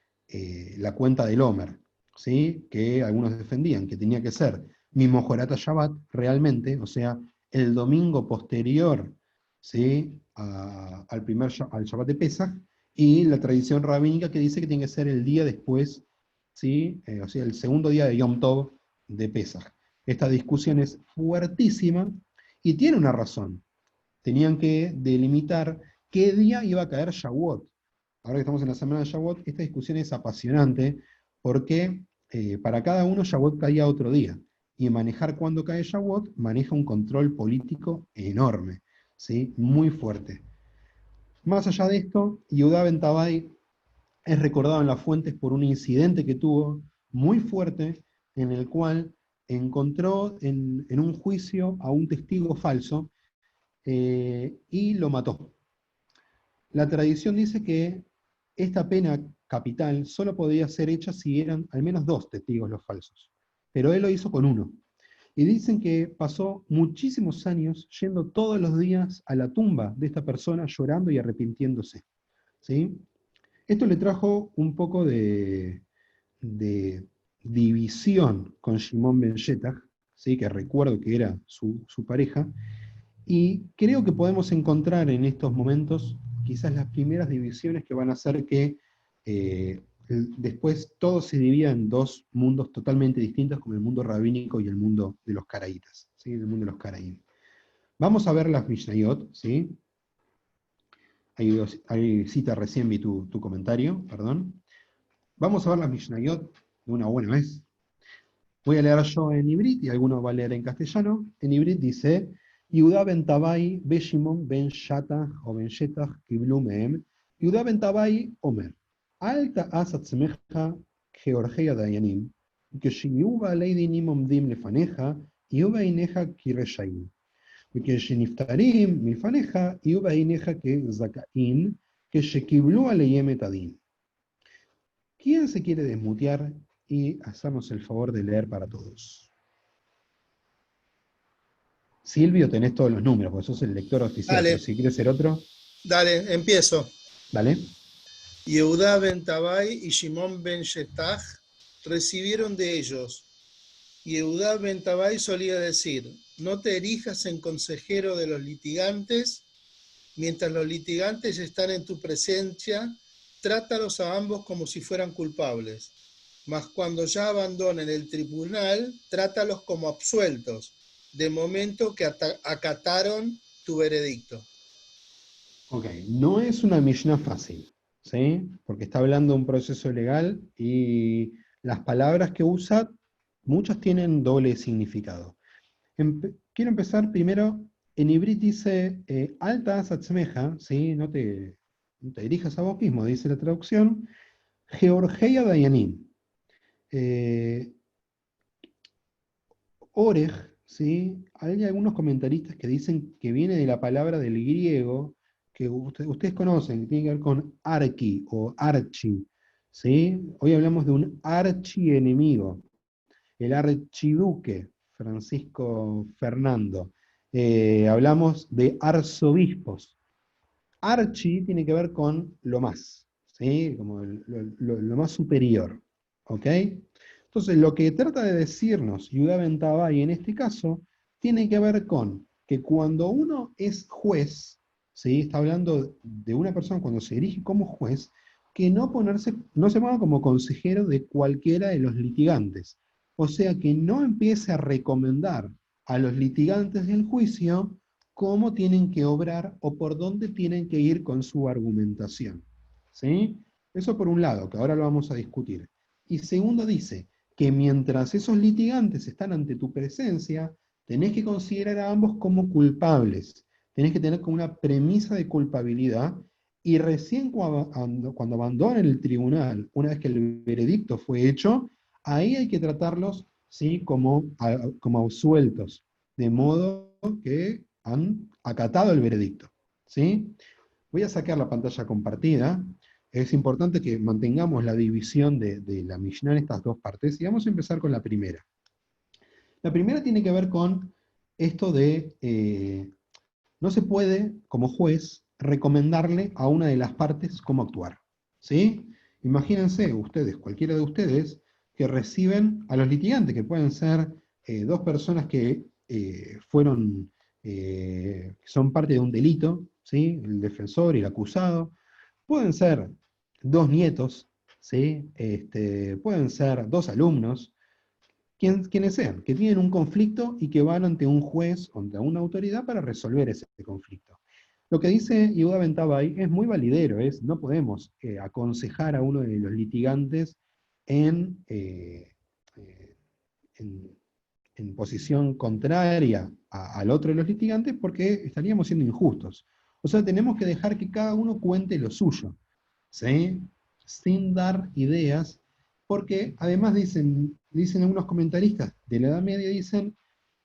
Speaker 1: la cuenta del Homer, ¿sí? Que algunos defendían que tenía que ser Mimojorat Shabbat realmente, o sea, el domingo posterior, ¿sí? al Shabbat de Pesach, y la tradición rabínica que dice que tiene que ser el día después, ¿sí? O sea, el segundo día de Yom Tov de Pesach. Esta discusión es fuertísima y tiene una razón. Tenían que delimitar qué día iba a caer Shavuot. Ahora que estamos en la semana de Shavuot, esta discusión es apasionante porque para cada uno Shavuot caía otro día. Y manejar cuándo cae Shavuot maneja un control político enorme, ¿sí? Muy fuerte. Más allá de esto, Yehuda ben Tabai es recordado en las fuentes por un incidente que tuvo muy fuerte, en el cual encontró en un juicio a un testigo falso y lo mató. La tradición dice que esta pena capital solo podía ser hecha si eran al menos 2 testigos los falsos, pero él lo hizo con 1. Y dicen que pasó muchísimos años yendo todos los días a la tumba de esta persona llorando y arrepintiéndose, ¿sí? Esto le trajo un poco de división con Shimon ben Yetak, ¿sí? Que recuerdo que era su pareja, y creo que podemos encontrar en estos momentos quizás las primeras divisiones que van a hacer que después todo se divida en 2 mundos totalmente distintos, como el mundo rabínico y el mundo de los caraítas, ¿sí? El mundo de los caraín. Vamos a ver las Mishnayot, ¿sí? Ahí cita, recién vi tu comentario, perdón. Vamos a ver las Mishnayot de una buena vez. Voy a leer yo en ibrit y alguno va a leer en castellano. En ibrit dice: Yehuda ben Tabai, be Shimon ben Yetak o ben Yetak kiblu mehem. Yehuda ben Tabai omer. Al ta'as atzmecha georgei adayanim, כשיהיו בעלי דינים עומדים לפניך, יהיו בעיניך כרשעים. וכשנפטרים מלפניך, יהיו בעיניך כזכאים, כשקיבלו עליהם את הדין. ¿Quién se quiere desmutear y hacernos el favor de leer para todos? Silvio, tenés todos los números, porque sos el lector oficial,
Speaker 7: Dale.
Speaker 1: pero si quieres ser otro.
Speaker 7: Dale, empiezo.
Speaker 1: ¿Dale?
Speaker 7: Yehudá ben Tabai y Shimón ben Shetach recibieron de ellos. Yehudá ben Tabai solía decir, no te erijas en consejero de los litigantes, mientras los litigantes están en tu presencia, trátalos a ambos como si fueran culpables. Mas cuando ya abandonen el tribunal, trátalos como absueltos, de momento que acataron tu veredicto.
Speaker 1: Ok, no es una Mishnah fácil, ¿sí? Porque está hablando de un proceso legal y las palabras que usa, muchas tienen doble significado. Quiero empezar primero, en Ibrit dice, alta satzmeja, ¿sí? No te dirijas a vos mismo, dice la traducción, Georgeia Dayanim. Orej, ¿sí? Hay algunos comentaristas que dicen que viene de la palabra del griego que ustedes conocen, que tiene que ver con archi o archi, ¿sí? Hoy hablamos de un archienemigo, el archiduque Francisco Fernando. Hablamos de arzobispos. Archi tiene que ver con lo más, ¿sí? Como lo más superior, ¿ok? Entonces, lo que trata de decirnos Yehuda ben Tabai en este caso, tiene que ver con que cuando uno es juez, ¿sí? Está hablando de una persona cuando se erige como juez, que no se ponga como consejero de cualquiera de los litigantes. O sea, que no empiece a recomendar a los litigantes del juicio cómo tienen que obrar o por dónde tienen que ir con su argumentación. ¿Sí? Eso por un lado, que ahora lo vamos a discutir. Y segundo dice que mientras esos litigantes están ante tu presencia, tenés que considerar a ambos como culpables. Tenés que tener como una premisa de culpabilidad y recién cuando abandonen el tribunal, una vez que el veredicto fue hecho, ahí hay que tratarlos, ¿sí? como absueltos, de modo que han acatado el veredicto. ¿Sí? Voy a sacar la pantalla compartida. Es importante que mantengamos la división de la Mishnah en estas dos partes, y vamos a empezar con la primera. La primera tiene que ver con esto de, no se puede, como juez, recomendarle a una de las partes cómo actuar. ¿Sí? Imagínense ustedes, cualquiera de ustedes, que reciben a los litigantes, que pueden ser dos personas que son parte de un delito, ¿sí? El defensor y el acusado. Pueden ser dos nietos, ¿sí? Pueden ser dos alumnos, quienes sean, que tienen un conflicto y que van ante un juez o ante una autoridad para resolver ese conflicto. Lo que dice Yehuda ben Tabai es muy validero, no podemos aconsejar a uno de los litigantes en, en posición contraria al otro de los litigantes porque estaríamos siendo injustos. O sea, tenemos que dejar que cada uno cuente lo suyo, ¿sí? Sin dar ideas, porque además dicen algunos comentaristas de la Edad Media, dicen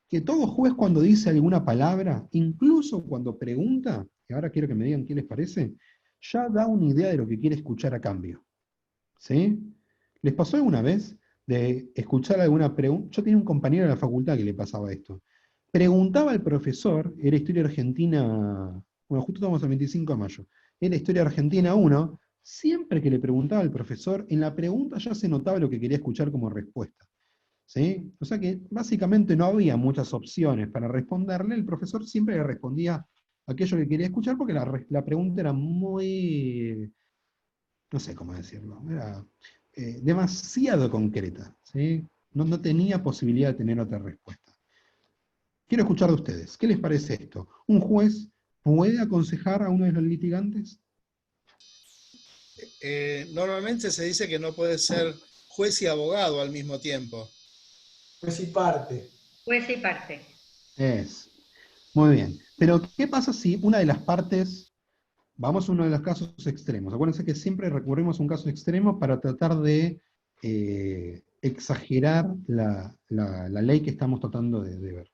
Speaker 1: que todo juez cuando dice alguna palabra, incluso cuando pregunta, y ahora quiero que me digan qué les parece, ya da una idea de lo que quiere escuchar a cambio. ¿Sí? ¿Les pasó alguna vez de escuchar alguna pregunta? Yo tenía un compañero de la facultad que le pasaba esto. Preguntaba al profesor, era Historia Argentina, bueno, justo estamos el 25 de mayo, era Historia Argentina 1, siempre que le preguntaba al profesor, en la pregunta ya se notaba lo que quería escuchar como respuesta. ¿Sí? O sea que básicamente no había muchas opciones para responderle, el profesor siempre le respondía aquello que quería escuchar porque la pregunta era muy, no sé cómo decirlo, era demasiado concreta, ¿sí? No tenía posibilidad de tener otra respuesta. Quiero escuchar de ustedes, ¿qué les parece esto? ¿Un juez puede aconsejar a uno de los litigantes?
Speaker 7: Normalmente se dice que no puede ser juez y abogado al mismo tiempo.
Speaker 5: Juez y parte.
Speaker 6: Juez y parte.
Speaker 1: Muy bien. Pero, ¿qué pasa si una de las partes, vamos a uno de los casos extremos? Acuérdense que siempre recurrimos a un caso extremo para tratar de exagerar la ley que estamos tratando de ver.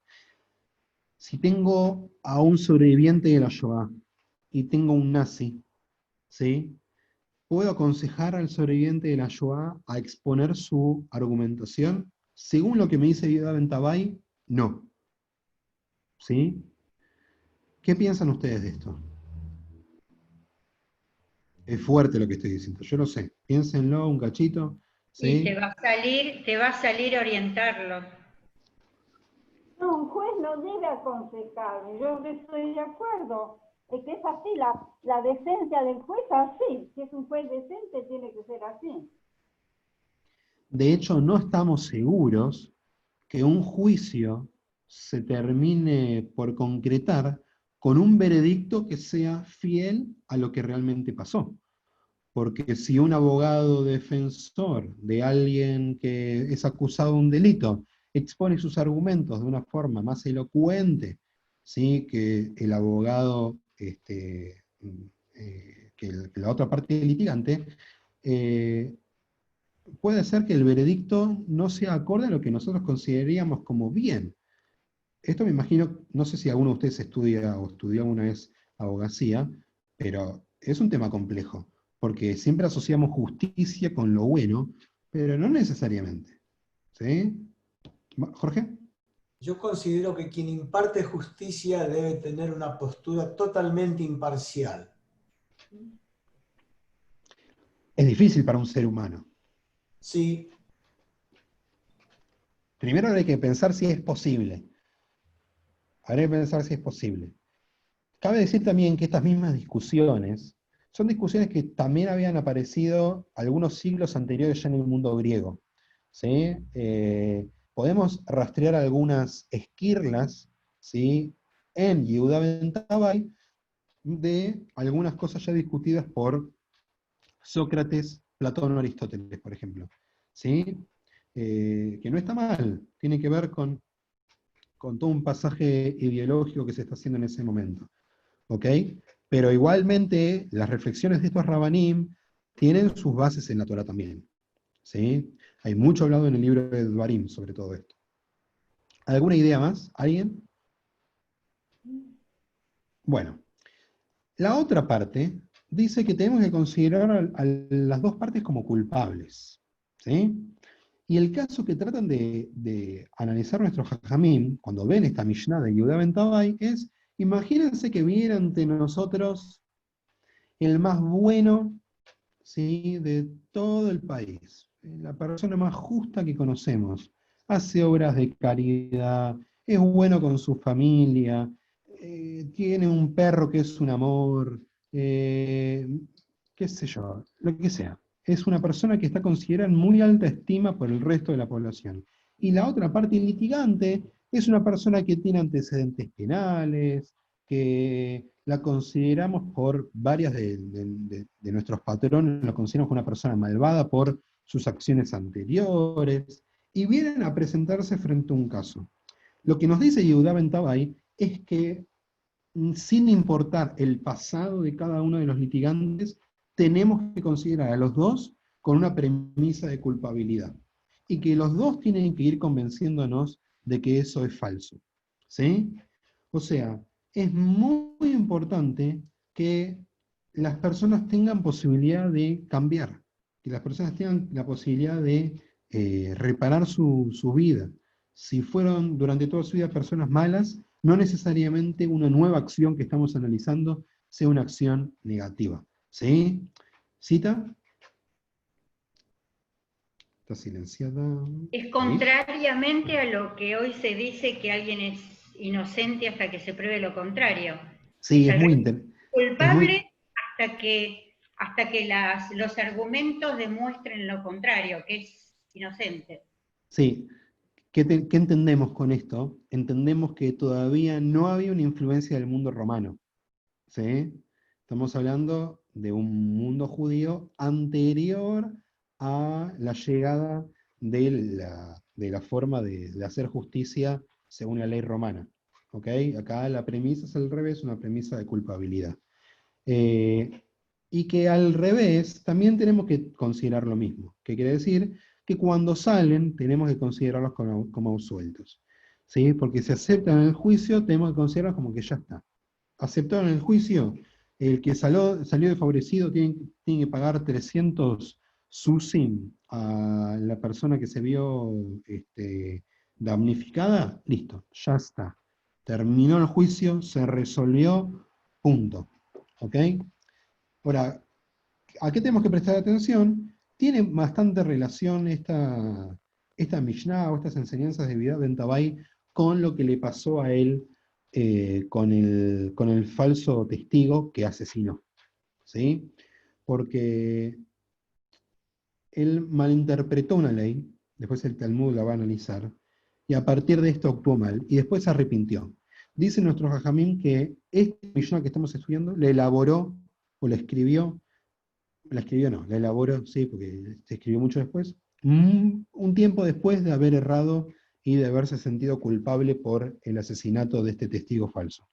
Speaker 1: Si tengo a un sobreviviente de la Shoah y tengo un nazi, ¿sí? ¿Puedo aconsejar al sobreviviente de la Shoah a exponer su argumentación? Según lo que me dice Yehuda ben Tabai, no. ¿Sí? ¿Qué piensan ustedes de esto? Es fuerte lo que estoy diciendo, yo lo sé. Piénsenlo un cachito.
Speaker 6: Y
Speaker 1: ¿sí?
Speaker 6: te va a salir orientarlo.
Speaker 2: No, un juez no debe aconsejar, yo estoy de acuerdo, es que es así, la decencia del juez es así, si es un juez decente tiene que ser así.
Speaker 1: De hecho, no estamos seguros que un juicio se termine por concretar con un veredicto que sea fiel a lo que realmente pasó. Porque si un abogado defensor de alguien que es acusado de un delito expone sus argumentos de una forma más elocuente, ¿sí? Que el abogado, que la otra parte litigante, puede ser que el veredicto no sea acorde a lo que nosotros consideraríamos como bien. Esto me imagino, no sé si alguno de ustedes estudia o estudió una vez abogacía, pero es un tema complejo, porque siempre asociamos justicia con lo bueno, pero no necesariamente. ¿Sí? Jorge.
Speaker 5: Yo considero que quien imparte justicia debe tener una postura totalmente imparcial.
Speaker 1: Es difícil para un ser humano.
Speaker 5: Sí,
Speaker 1: Primero hay que pensar si es posible. Habría que pensar si es posible. Cabe decir también que estas mismas discusiones son discusiones que también habían aparecido algunos siglos anteriores ya en el mundo griego. ¿Sí? Podemos rastrear algunas esquirlas, ¿sí? En Yehuda ben Tabbai de algunas cosas ya discutidas por Sócrates, Platón o Aristóteles, por ejemplo. ¿Sí? Que no está mal, tiene que ver con todo un pasaje ideológico que se está haciendo en ese momento. ¿Ok? Pero igualmente, las reflexiones de estos Rabanim tienen sus bases en la Torah también. ¿Sí? Hay mucho hablado en el libro de Dvarim sobre todo esto. ¿Alguna idea más? ¿Alguien? Bueno, la otra parte dice que tenemos que considerar a las dos partes como culpables. ¿Sí? Y el caso que tratan de analizar nuestros Jajamim, cuando ven esta Mishnah de Yehuda ben Tabbai, es, imagínense que viene ante nosotros el más bueno, ¿sí? De todo el país, la persona más justa que conocemos, hace obras de caridad, es bueno con su familia, tiene un perro que es un amor, qué sé yo, lo que sea. Es una persona que está considerada en muy alta estima por el resto de la población. Y la otra parte litigante es una persona que tiene antecedentes penales, que la consideramos por varias de nuestros patrones, la consideramos como una persona malvada por sus acciones anteriores, y vienen a presentarse frente a un caso. Lo que nos dice Yehuda ben Tabbai es que, sin importar el pasado de cada uno de los litigantes, tenemos que considerar a los dos con una premisa de culpabilidad, y que los dos tienen que ir convenciéndonos de que eso es falso. ¿Sí? O sea, es muy importante que las personas tengan posibilidad de cambiar, que las personas tengan la posibilidad de reparar su vida. Si fueron durante toda su vida personas malas, no necesariamente una nueva acción que estamos analizando sea una acción negativa. ¿Sí? ¿Cita? Está silenciada.
Speaker 6: Es
Speaker 1: ¿Sí?
Speaker 6: contrariamente a lo que hoy se dice que alguien es inocente hasta que se pruebe lo contrario.
Speaker 1: Sí,
Speaker 6: Es
Speaker 1: es muy
Speaker 6: al
Speaker 1: interesante.
Speaker 6: culpable hasta que los argumentos demuestren lo contrario, que es inocente.
Speaker 1: Sí. ¿Qué entendemos con esto? Entendemos que todavía no había una influencia del mundo romano. ¿Sí? Estamos hablando de un mundo judío anterior a la llegada de la forma de hacer justicia según la ley romana. ¿Ok? Acá la premisa es al revés, una premisa de culpabilidad. Y que al revés también tenemos que considerar lo mismo. ¿Qué quiere decir? Que cuando salen tenemos que considerarlos como absueltos. ¿Sí? Porque si aceptan el juicio, tenemos que considerarlos como que ya está. Aceptaron el juicio, el que salió desfavorecido tiene que pagar 300 susim a la persona que se vio damnificada, listo, ya está. Terminó el juicio, se resolvió, punto. ¿Ok? Ahora, ¿A qué tenemos que prestar atención? Tiene bastante relación esta Mishnah o estas enseñanzas de Yehuda ben Tabai con lo que le pasó a él con el falso testigo que asesinó. ¿Sí? Porque él malinterpretó una ley, después el Talmud la va a analizar, y a partir de esto actuó mal, y después se arrepintió. Dice nuestro Jajamín que este Mishnah que estamos estudiando la elaboró, o la escribió no, la elaboró, sí, porque se escribió mucho después, un tiempo después de haber errado y de haberse sentido culpable por el asesinato de este testigo falso.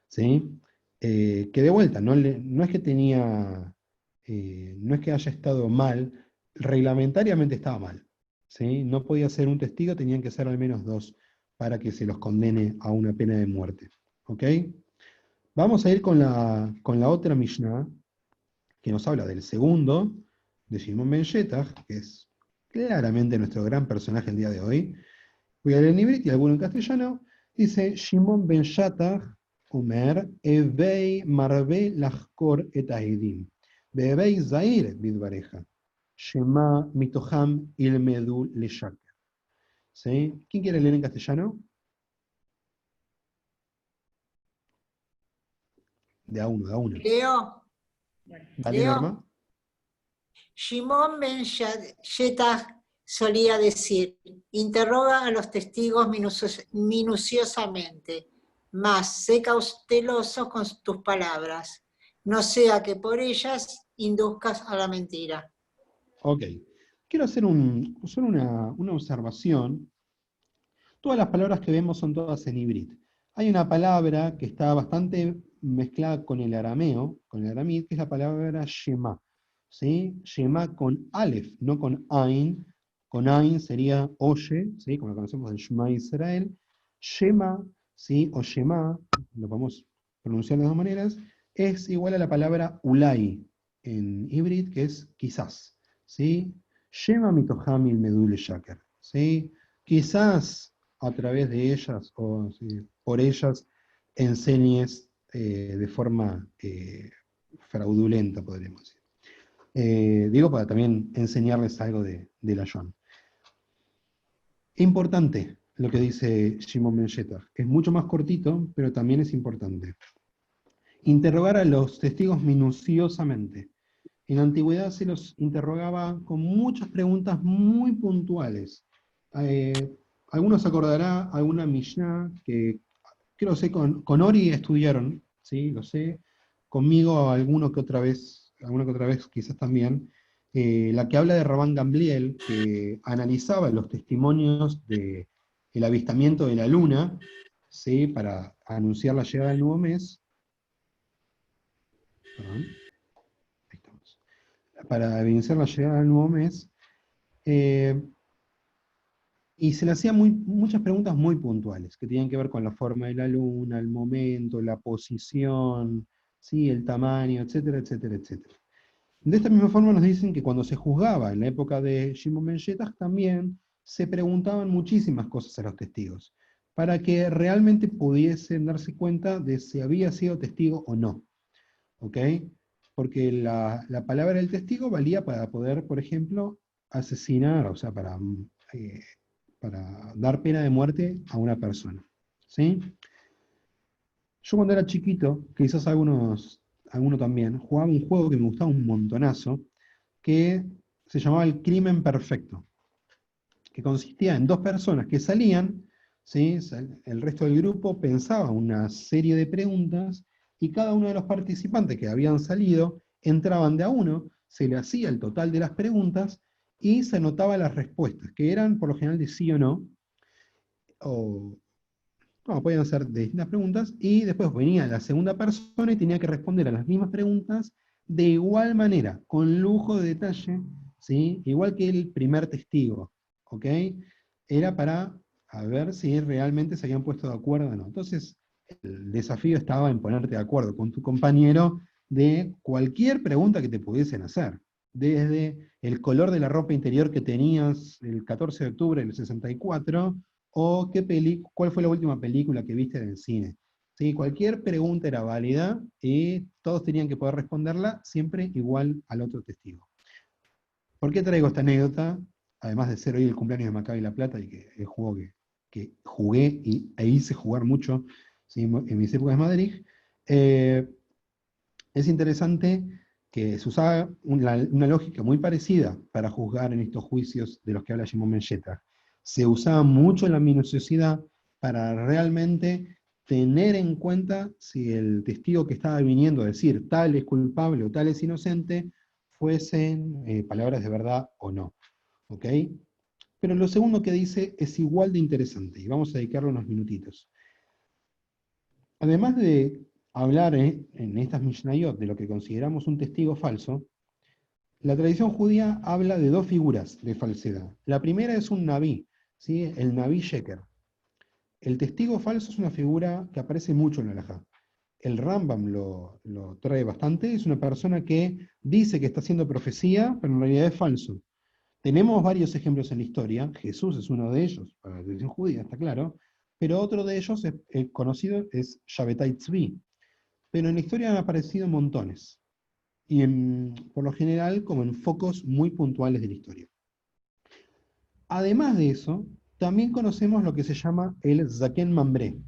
Speaker 1: ¿Sí? Que de vuelta, no es que tenía, no es que haya estado mal, reglamentariamente estaba mal. ¿Sí? No podía ser un testigo, tenían que ser al menos dos para que se los condene a una pena de muerte. ¿Ok? Vamos a ir con la otra Mishnah, que nos habla del segundo, de Shimon ben Shetach, que es claramente nuestro gran personaje el día de hoy. Voy a leer en ibrit y alguno en castellano. Dice, Shimon ben Shetach Omer, Evei marbe lachkor et aedim, Beevei zair bidvareja, Shema mitoham ilmedu leshaker. ¿Sí? ¿Quién quiere leer en castellano? De a uno, de a uno.
Speaker 4: Leo,
Speaker 1: Dale, Norma.
Speaker 4: Shimon ben Shetach solía decir, interroga a los testigos minuciosamente, mas sé cauteloso con tus palabras, no sea que por ellas induzcas a la mentira.
Speaker 1: Ok. Quiero hacer solo una observación. Todas las palabras que vemos son todas en ibrit. Hay una palabra que está bastante mezclada con el arameo, con el aramid, que es la palabra Shema. ¿Sí? Shema con Aleph, no con Ain. Con Ain sería oye, ¿sí? Como lo conocemos en Shema Israel. Shema, ¿sí? O Shema, lo podemos pronunciar de dos maneras, es igual a la palabra Ulai en ibrit, que es quizás. ¿Sí? Shema mitohamil medule shaker. ¿Sí? Quizás a través de ellas o sí, por ellas enseñes de forma fraudulenta, podríamos decir. Digo para también enseñarles algo de la John. Importante lo que dice Shimon ben Shetach. Es mucho más cortito, pero también es importante. Interrogar a los testigos minuciosamente. En la antigüedad se los interrogaba con muchas preguntas muy puntuales. Algunos acordará alguna Mishnah que creo que con Ori estudiaron, ¿sí? Lo sé. Conmigo alguna que otra vez quizás también, la que habla de Rabban Gamliel, que analizaba los testimonios del avistamiento de la luna, ¿sí? Para anunciar la llegada del nuevo mes. Perdón. Ahí estamos. Para evidenciar la llegada del nuevo mes. Y se le hacían muchas preguntas muy puntuales, que tenían que ver con la forma de la luna, el momento, la posición, ¿sí? El tamaño, etcétera, etcétera, etcétera. De esta misma forma nos dicen que cuando se juzgaba en la época de Shimon ben Shetach también se preguntaban muchísimas cosas a los testigos, para que realmente pudiesen darse cuenta de si había sido testigo o no. ¿Ok? Porque la palabra del testigo valía para poder, por ejemplo, asesinar, o sea, para dar pena de muerte a una persona. ¿Sí? Yo cuando era chiquito, quizás alguno también, jugaba un juego que me gustaba un montonazo, que se llamaba el crimen perfecto, que consistía en dos personas que salían, ¿sí? El resto del grupo pensaba una serie de preguntas, y cada uno de los participantes que habían salido entraban de a uno, se le hacía el total de las preguntas, y se anotaba las respuestas, que eran por lo general de sí o no, podían ser de distintas preguntas, y después venía la segunda persona y tenía que responder a las mismas preguntas de igual manera, con lujo de detalle, ¿sí? Igual que el primer testigo, ¿ok? Era para ver si realmente se habían puesto de acuerdo o no. Entonces, el desafío estaba en ponerte de acuerdo con tu compañero de cualquier pregunta que te pudiesen hacer, desde el color de la ropa interior que tenías el 14 de octubre del 64, o cuál fue la última película que viste en el cine. ¿sí? Cualquier pregunta era válida y todos tenían que poder responderla siempre igual al otro testigo. ¿Por qué traigo esta anécdota? Además de ser hoy el cumpleaños de Maccabi La Plata y que es el juego que jugué e hice jugar mucho, ¿sí? En mis épocas de Madrid, es interesante que se usaba una lógica muy parecida para juzgar en estos juicios de los que habla Shimon ben Shettach. Se usaba mucho la minuciosidad para realmente tener en cuenta si el testigo que estaba viniendo a decir tal es culpable o tal es inocente, fuesen palabras de verdad o no. ¿Ok? Pero lo segundo que dice es igual de interesante, y vamos a dedicarle unos minutitos. Además de hablar en estas Mishnayot de lo que consideramos un testigo falso, la tradición judía habla de dos figuras de falsedad. La primera es un Naví, ¿sí? El Naví Sheker. El testigo falso es una figura que aparece mucho en la halajá. El Rambam lo trae bastante, es una persona que dice que está haciendo profecía, pero en realidad es falso. Tenemos varios ejemplos en la historia, Jesús es uno de ellos, para la tradición judía, está claro, pero otro de ellos, conocido, es Shabbatai Tzvi. Pero en la historia han aparecido montones, y por lo general como en focos muy puntuales de la historia. Además de eso, también conocemos lo que se llama el Zaken Mambré.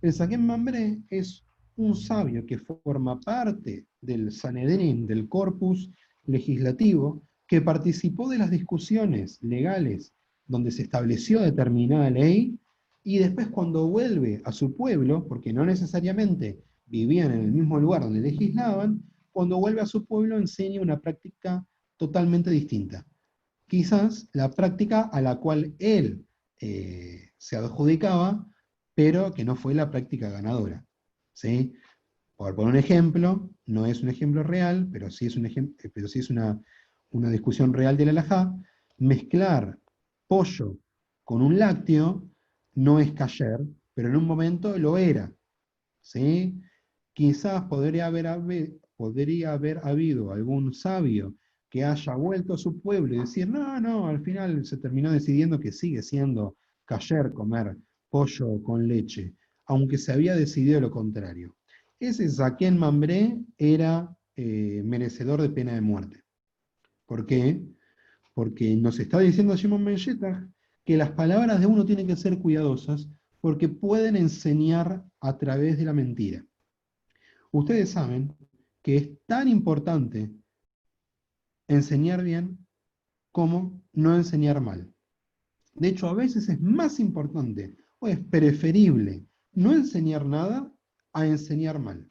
Speaker 1: El Zaken Mambré es un sabio que forma parte del Sanedrín, del corpus legislativo, que participó de las discusiones legales donde se estableció determinada ley, y después cuando vuelve a su pueblo, porque no necesariamente vivían en el mismo lugar donde legislaban, cuando vuelve a su pueblo enseña una práctica totalmente distinta. Quizás la práctica a la cual él se adjudicaba, pero que no fue la práctica ganadora. ¿Sí? Por poner un ejemplo, no es un ejemplo real, pero sí es, una discusión real de la halajá. Mezclar pollo con un lácteo no es kasher, pero en un momento lo era. ¿Sí? Quizás podría haber habido algún sabio que haya vuelto a su pueblo y decir, no, al final se terminó decidiendo que sigue siendo kasher comer pollo con leche, aunque se había decidido lo contrario. Ese Zaken Mambré era merecedor de pena de muerte. ¿Por qué? Porque nos está diciendo Shimon ben Shettach que las palabras de uno tienen que ser cuidadosas porque pueden enseñar a través de la mentira. Ustedes saben que es tan importante enseñar bien como no enseñar mal. De hecho, a veces es más importante o es preferible no enseñar nada a enseñar mal.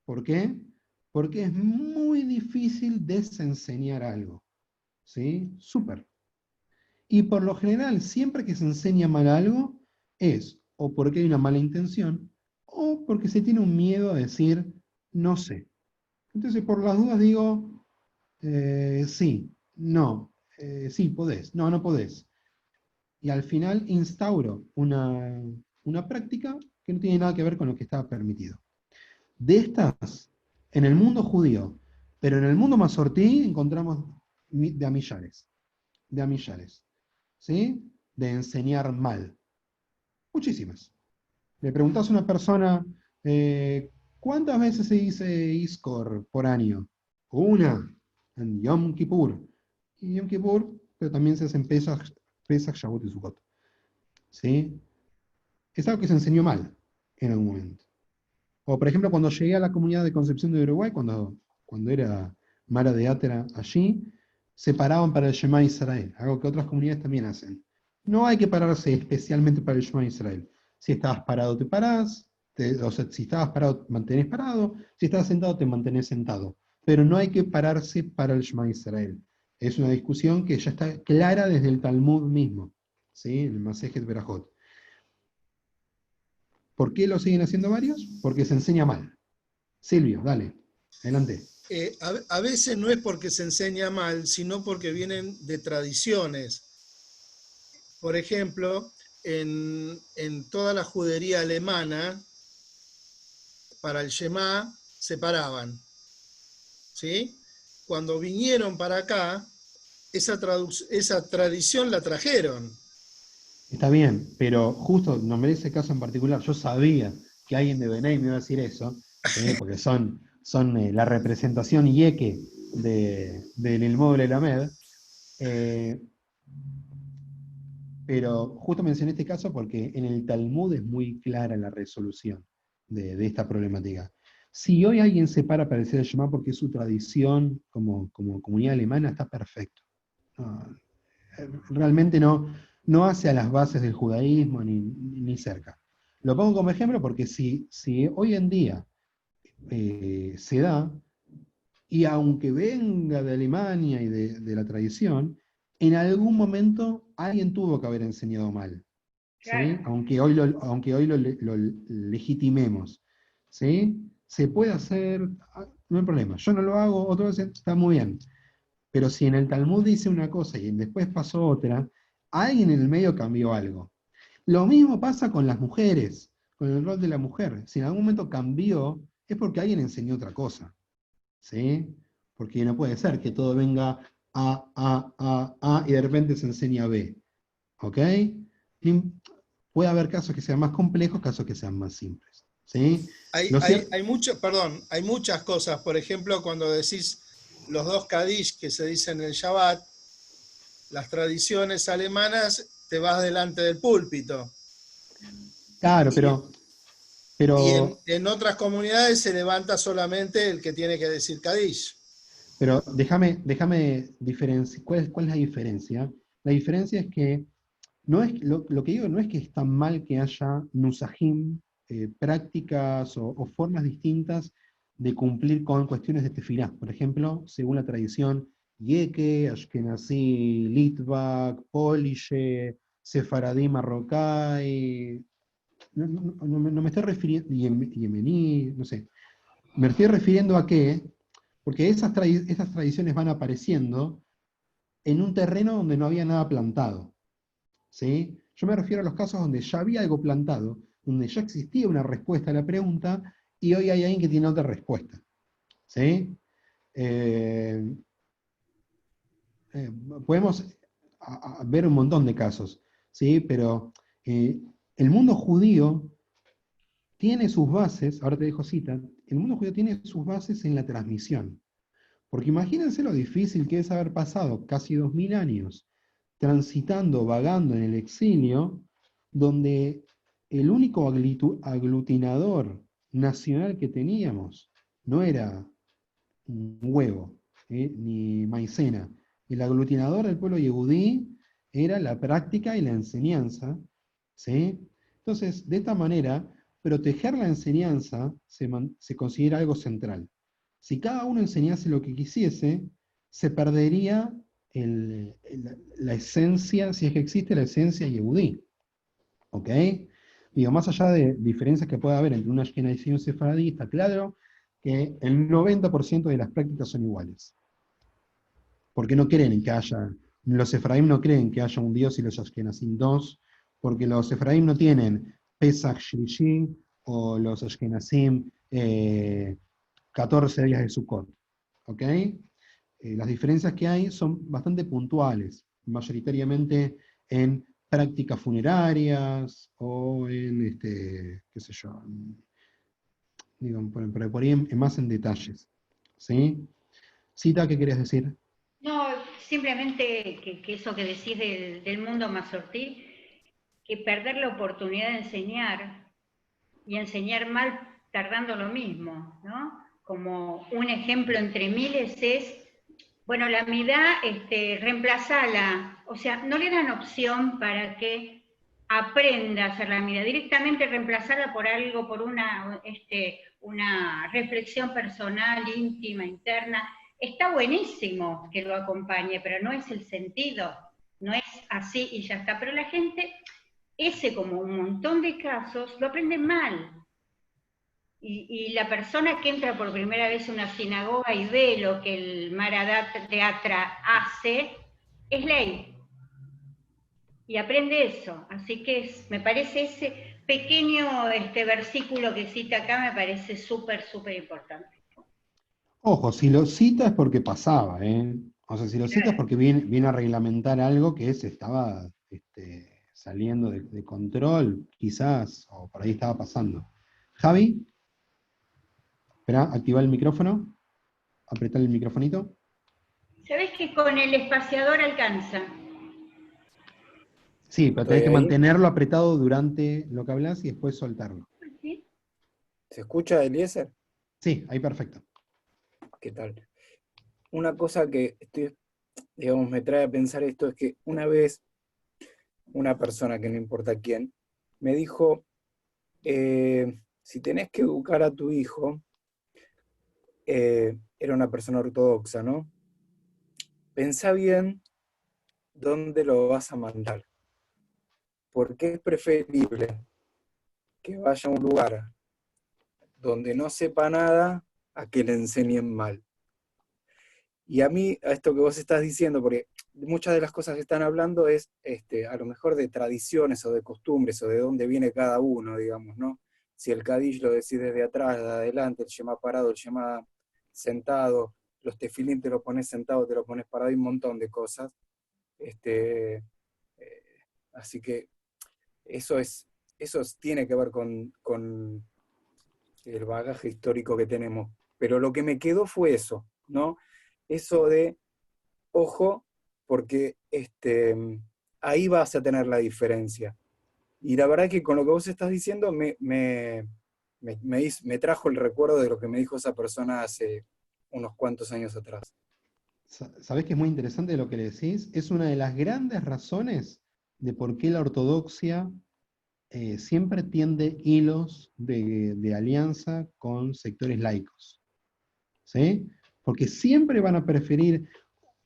Speaker 1: ¿Por qué? Porque es muy difícil desenseñar algo. ¿Sí? Súper. Y por lo general, siempre que se enseña mal algo, es o porque hay una mala intención, o porque se tiene un miedo a decir, no sé. Entonces, por las dudas digo, sí, no, sí, podés, no podés. Y al final instauro una práctica que no tiene nada que ver con lo que estaba permitido. De estas, en el mundo judío, pero en el mundo mazortí encontramos de a millares, ¿sí? De enseñar mal. Muchísimas. Le preguntás a una persona, ¿cuántas veces se dice Iskor por año? Una, en Yom Kippur. Y Yom Kippur, pero también se hacen Pesach, Shavuot y Sukkot. ¿Sí? Es algo que se enseñó mal en algún momento. O por ejemplo, cuando llegué a la comunidad de Concepción de Uruguay, cuando era Mara de Átera allí, se paraban para el Shema Israel, algo que otras comunidades también hacen. No hay que pararse especialmente para el Shema Israel. Si estabas parado, te parás. O sea, si estabas parado, mantenés parado. Si estabas sentado, te mantenés sentado. Pero no hay que pararse para el Shema Israel. Es una discusión que ya está clara desde el Talmud mismo, ¿sí? En el Masejet Berajot. ¿Por qué lo siguen haciendo varios? Porque se enseña mal. Silvio, dale, adelante.
Speaker 7: A veces no es porque se enseña mal, sino porque vienen de tradiciones. Por ejemplo, en toda la judería alemana, para el Shema se paraban. ¿Sí? Cuando vinieron para acá, esa tradición la trajeron.
Speaker 1: Está bien, pero justo nombré ese caso en particular. Yo sabía que alguien de Benay me iba a decir eso, porque son la representación yeque del inmueble Lamed. Pero justo mencioné este caso porque en el Talmud es muy clara la resolución de esta problemática. Si hoy alguien se para decir el Shema porque es su tradición como comunidad alemana, está perfecto. No, realmente no hace a las bases del judaísmo ni cerca. Lo pongo como ejemplo porque si hoy en día se da, y aunque venga de Alemania y de la tradición, en algún momento alguien tuvo que haber enseñado mal, ¿sí?
Speaker 6: Claro.
Speaker 1: Aunque hoy lo legitimemos, ¿sí? Se puede hacer, no hay problema. Yo no lo hago, otro vez está muy bien. Pero si en el Talmud dice una cosa y después pasó otra, alguien en el medio cambió algo. Lo mismo pasa con las mujeres, con el rol de la mujer. Si en algún momento cambió, es porque alguien enseñó otra cosa, ¿sí? Porque no puede ser que todo venga A, y de repente se enseña B, ¿ok? Puede haber casos que sean más complejos, casos que sean más simples, ¿sí?
Speaker 7: Hay muchas cosas. Por ejemplo, cuando decís los dos Kadish que se dicen en el Shabbat, las tradiciones alemanas, te vas delante del púlpito.
Speaker 1: Claro,
Speaker 7: Y
Speaker 1: pero
Speaker 7: en otras comunidades se levanta solamente el que tiene que decir Kadish.
Speaker 1: Pero déjame diferenciar. ¿Cuál es la diferencia? La diferencia es que no es, lo que digo no es que está mal que haya nusajim, prácticas o formas distintas de cumplir con cuestiones de tefilá. Por ejemplo, según la tradición Yeke, Ashkenazi, Litvak, Polishe, Sefaradí, Marroquí, no me estoy refiriendo, yemení, no sé. Me estoy refiriendo a que, porque esas tradiciones van apareciendo en un terreno donde no había nada plantado, ¿sí? Yo me refiero a los casos donde ya había algo plantado, donde ya existía una respuesta a la pregunta, y hoy hay alguien que tiene otra respuesta, ¿sí? Eh, Podemos ver un montón de casos, ¿sí? Pero el mundo judío tiene sus bases, ahora te dejo cita, el mundo judío tiene sus bases en la transmisión. Porque imagínense lo difícil que es haber pasado casi 2000 años transitando, vagando en el exilio, donde el único aglutinador nacional que teníamos no era un huevo, ni maicena. El aglutinador del pueblo yehudí era la práctica y la enseñanza, ¿sí? Entonces, de esta manera, proteger la enseñanza se considera algo central. Si cada uno enseñase lo que quisiese, se perdería la esencia, si es que existe la esencia yehudí. ¿Ok? Digo, más allá de diferencias que pueda haber entre una ashkenazí y un sefaradí, está claro que el 90% de las prácticas son iguales. Porque no creen que haya, los sefaradim no creen que haya un Dios y los ashkenazim dos, porque los sefaradim no tienen Pesach Shlishi o los ashkenazim 14 días de Sukkot. ¿Ok? Las diferencias que hay son bastante puntuales, mayoritariamente en prácticas funerarias o en, qué sé yo, digo, por ahí más en detalles. ¿Sí? Cita, ¿qué querías decir?
Speaker 6: No, simplemente que eso que decís del mundo mazortí, que perder la oportunidad de enseñar y enseñar mal tardando lo mismo, ¿no? Como un ejemplo entre miles es, bueno, la midá, reemplazala, o sea, no le dan opción para que aprenda a hacer la midá, directamente reemplazarla por algo, por una reflexión personal, íntima, interna. Está buenísimo que lo acompañe, pero no es el sentido, no es así y ya está. Pero la gente, como un montón de casos, lo aprende mal. Y la persona que entra por primera vez a una sinagoga y ve lo que el Maradat Teatra hace, es ley. Y aprende eso. Así que me parece ese pequeño versículo que cita acá, me parece súper, súper importante.
Speaker 1: Ojo, si lo cita es porque pasaba, ¿eh? O sea, si lo cita es porque viene a reglamentar algo que se estaba saliendo de control, quizás, o por ahí estaba pasando. Javi, espera, activa el micrófono, apretar el microfonito.
Speaker 6: ¿Sabés que con el espaciador alcanza?
Speaker 1: Sí, pero tenés que
Speaker 8: ¿Estoy ahí?
Speaker 1: mantenerlo apretado durante lo que hablas y después soltarlo.
Speaker 6: ¿Sí?
Speaker 8: ¿Se escucha, Eliezer?
Speaker 1: Sí, ahí perfecto.
Speaker 8: ¿Qué tal? Una cosa que digamos, me trae a pensar esto es que una vez una persona, que no importa quién, me dijo, si tenés que educar a tu hijo, era una persona ortodoxa, ¿no? Pensá bien dónde lo vas a mandar, porque es preferible que vaya a un lugar donde no sepa nada a que le enseñen mal. Y a mí, a esto que vos estás diciendo, porque muchas de las cosas que están hablando es a lo mejor de tradiciones o de costumbres o de dónde viene cada uno, digamos, ¿no? Si el Kadish lo decís desde atrás, de adelante, el Shema parado, el Shema sentado, los tefilín te lo pones sentado, te lo pones parado, y un montón de cosas. Así que eso tiene que ver con el bagaje histórico que tenemos. Pero lo que me quedó fue eso, ¿no? Eso de, ojo, porque ahí vas a tener la diferencia. Y la verdad que con lo que vos estás diciendo me trajo el recuerdo de lo que me dijo esa persona hace unos cuantos años atrás.
Speaker 1: ¿Sabés que es muy interesante lo que le decís? Es una de las grandes razones de por qué la ortodoxia siempre tiende hilos de alianza con sectores laicos. ¿Sí? Porque siempre van a preferir,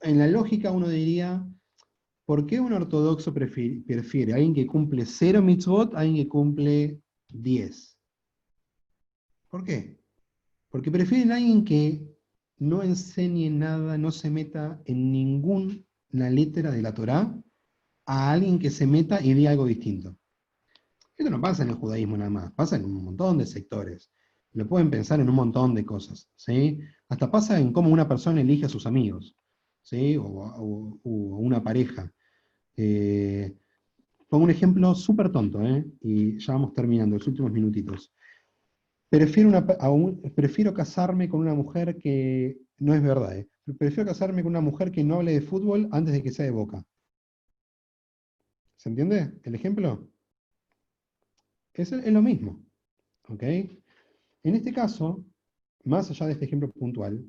Speaker 1: en la lógica uno diría, ¿por qué un ortodoxo prefiere a alguien que cumple 0 mitzvot a alguien que cumple 10? ¿Por qué? Porque prefieren a alguien que no enseñe nada, no se meta en ninguna letra de la Torá, a alguien que se meta y diga algo distinto. Esto no pasa en el judaísmo nada más, pasa en un montón de sectores. Lo pueden pensar en un montón de cosas, ¿sí? Hasta pasa en cómo una persona elige a sus amigos, ¿sí? O una pareja. Pongo un ejemplo súper tonto, y ya vamos terminando, los últimos minutitos. Prefiero casarme con una mujer que, no es verdad, prefiero casarme con una mujer que no hable de fútbol antes de que sea de Boca. ¿Se entiende el ejemplo? Es lo mismo, ¿ok? En este caso, más allá de este ejemplo puntual,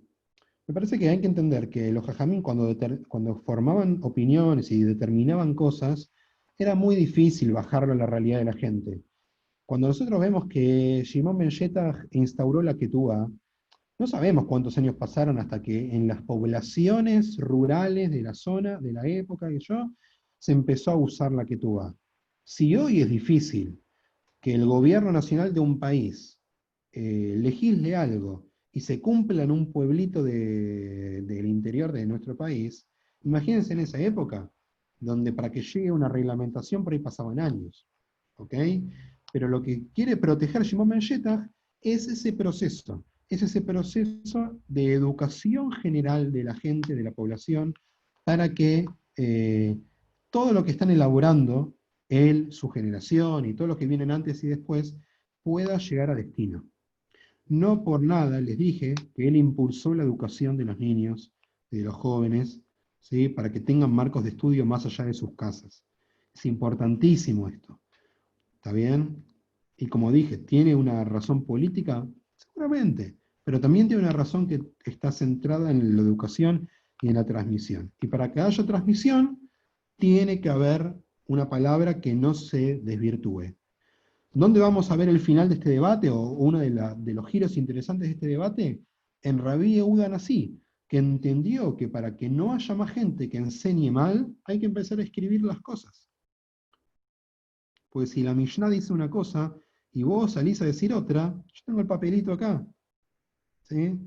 Speaker 1: me parece que hay que entender que los jajamín cuando formaban opiniones y determinaban cosas, era muy difícil bajarlo a la realidad de la gente. Cuando nosotros vemos que Shimon Ben Yetaj instauró la Ketubá, no sabemos cuántos años pasaron hasta que en las poblaciones rurales de la zona, de la época que yo, se empezó a usar la Ketubá. Si hoy es difícil que el gobierno nacional de un país legisle algo y se cumpla en un pueblito del interior de nuestro país, imagínense en esa época, donde para que llegue una reglamentación por ahí pasaban años. ¿Ok? Pero lo que quiere proteger Shimon Ben Yetaj es ese proceso de educación general de la gente, de la población, para que todo lo que están elaborando él, su generación y todos los que vienen antes y después, pueda llegar a destino. No por nada les dije que él impulsó la educación de los niños, de los jóvenes, ¿sí? Para que tengan marcos de estudio más allá de sus casas. Es importantísimo esto. ¿Está bien? Y como dije, ¿tiene una razón política? Seguramente, pero también tiene una razón que está centrada en la educación y en la transmisión. Y para que haya transmisión, tiene que haber una palabra que no se desvirtúe. ¿Dónde vamos a ver el final de este debate, o uno de los giros interesantes de este debate? En Rabí Yehuda Nasi, que entendió que para que no haya más gente que enseñe mal, hay que empezar a escribir las cosas. Pues si la Mishnah dice una cosa y vos salís a decir otra, yo tengo el papelito acá. ¿Sí?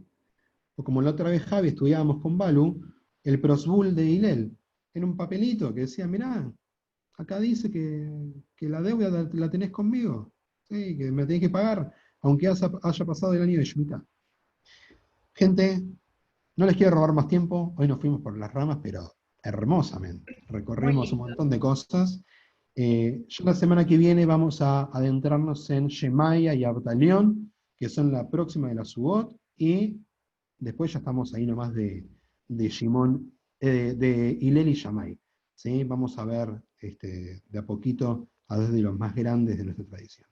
Speaker 1: O como la otra vez Javi estudiábamos con Balu, el prosbul de Hillel. Era un papelito que decía, mirá, acá dice que la deuda la tenés conmigo, ¿sí? Que me tenés que pagar, aunque haya pasado el año de Shemitah. Gente, no les quiero robar más tiempo, hoy nos fuimos por las ramas, pero hermosamente.
Speaker 6: Muy
Speaker 1: Recorrimos un
Speaker 6: lindo.
Speaker 1: montón de cosas. Ya la semana que viene vamos a adentrarnos en Shemaya y Abtalión, que son la próxima de la Subot, y después ya estamos ahí nomás de Shimón, de Hillel y Shammai. ¿Sí? Vamos a ver de a poquito a desde los más grandes de nuestra tradición.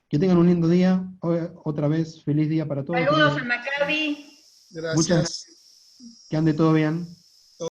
Speaker 1: Que tengan un lindo día. Otra vez, feliz día para todos.
Speaker 6: Saludos a Maccabi.
Speaker 1: Muchas
Speaker 7: Gracias.
Speaker 1: gracias. Que ande todo bien.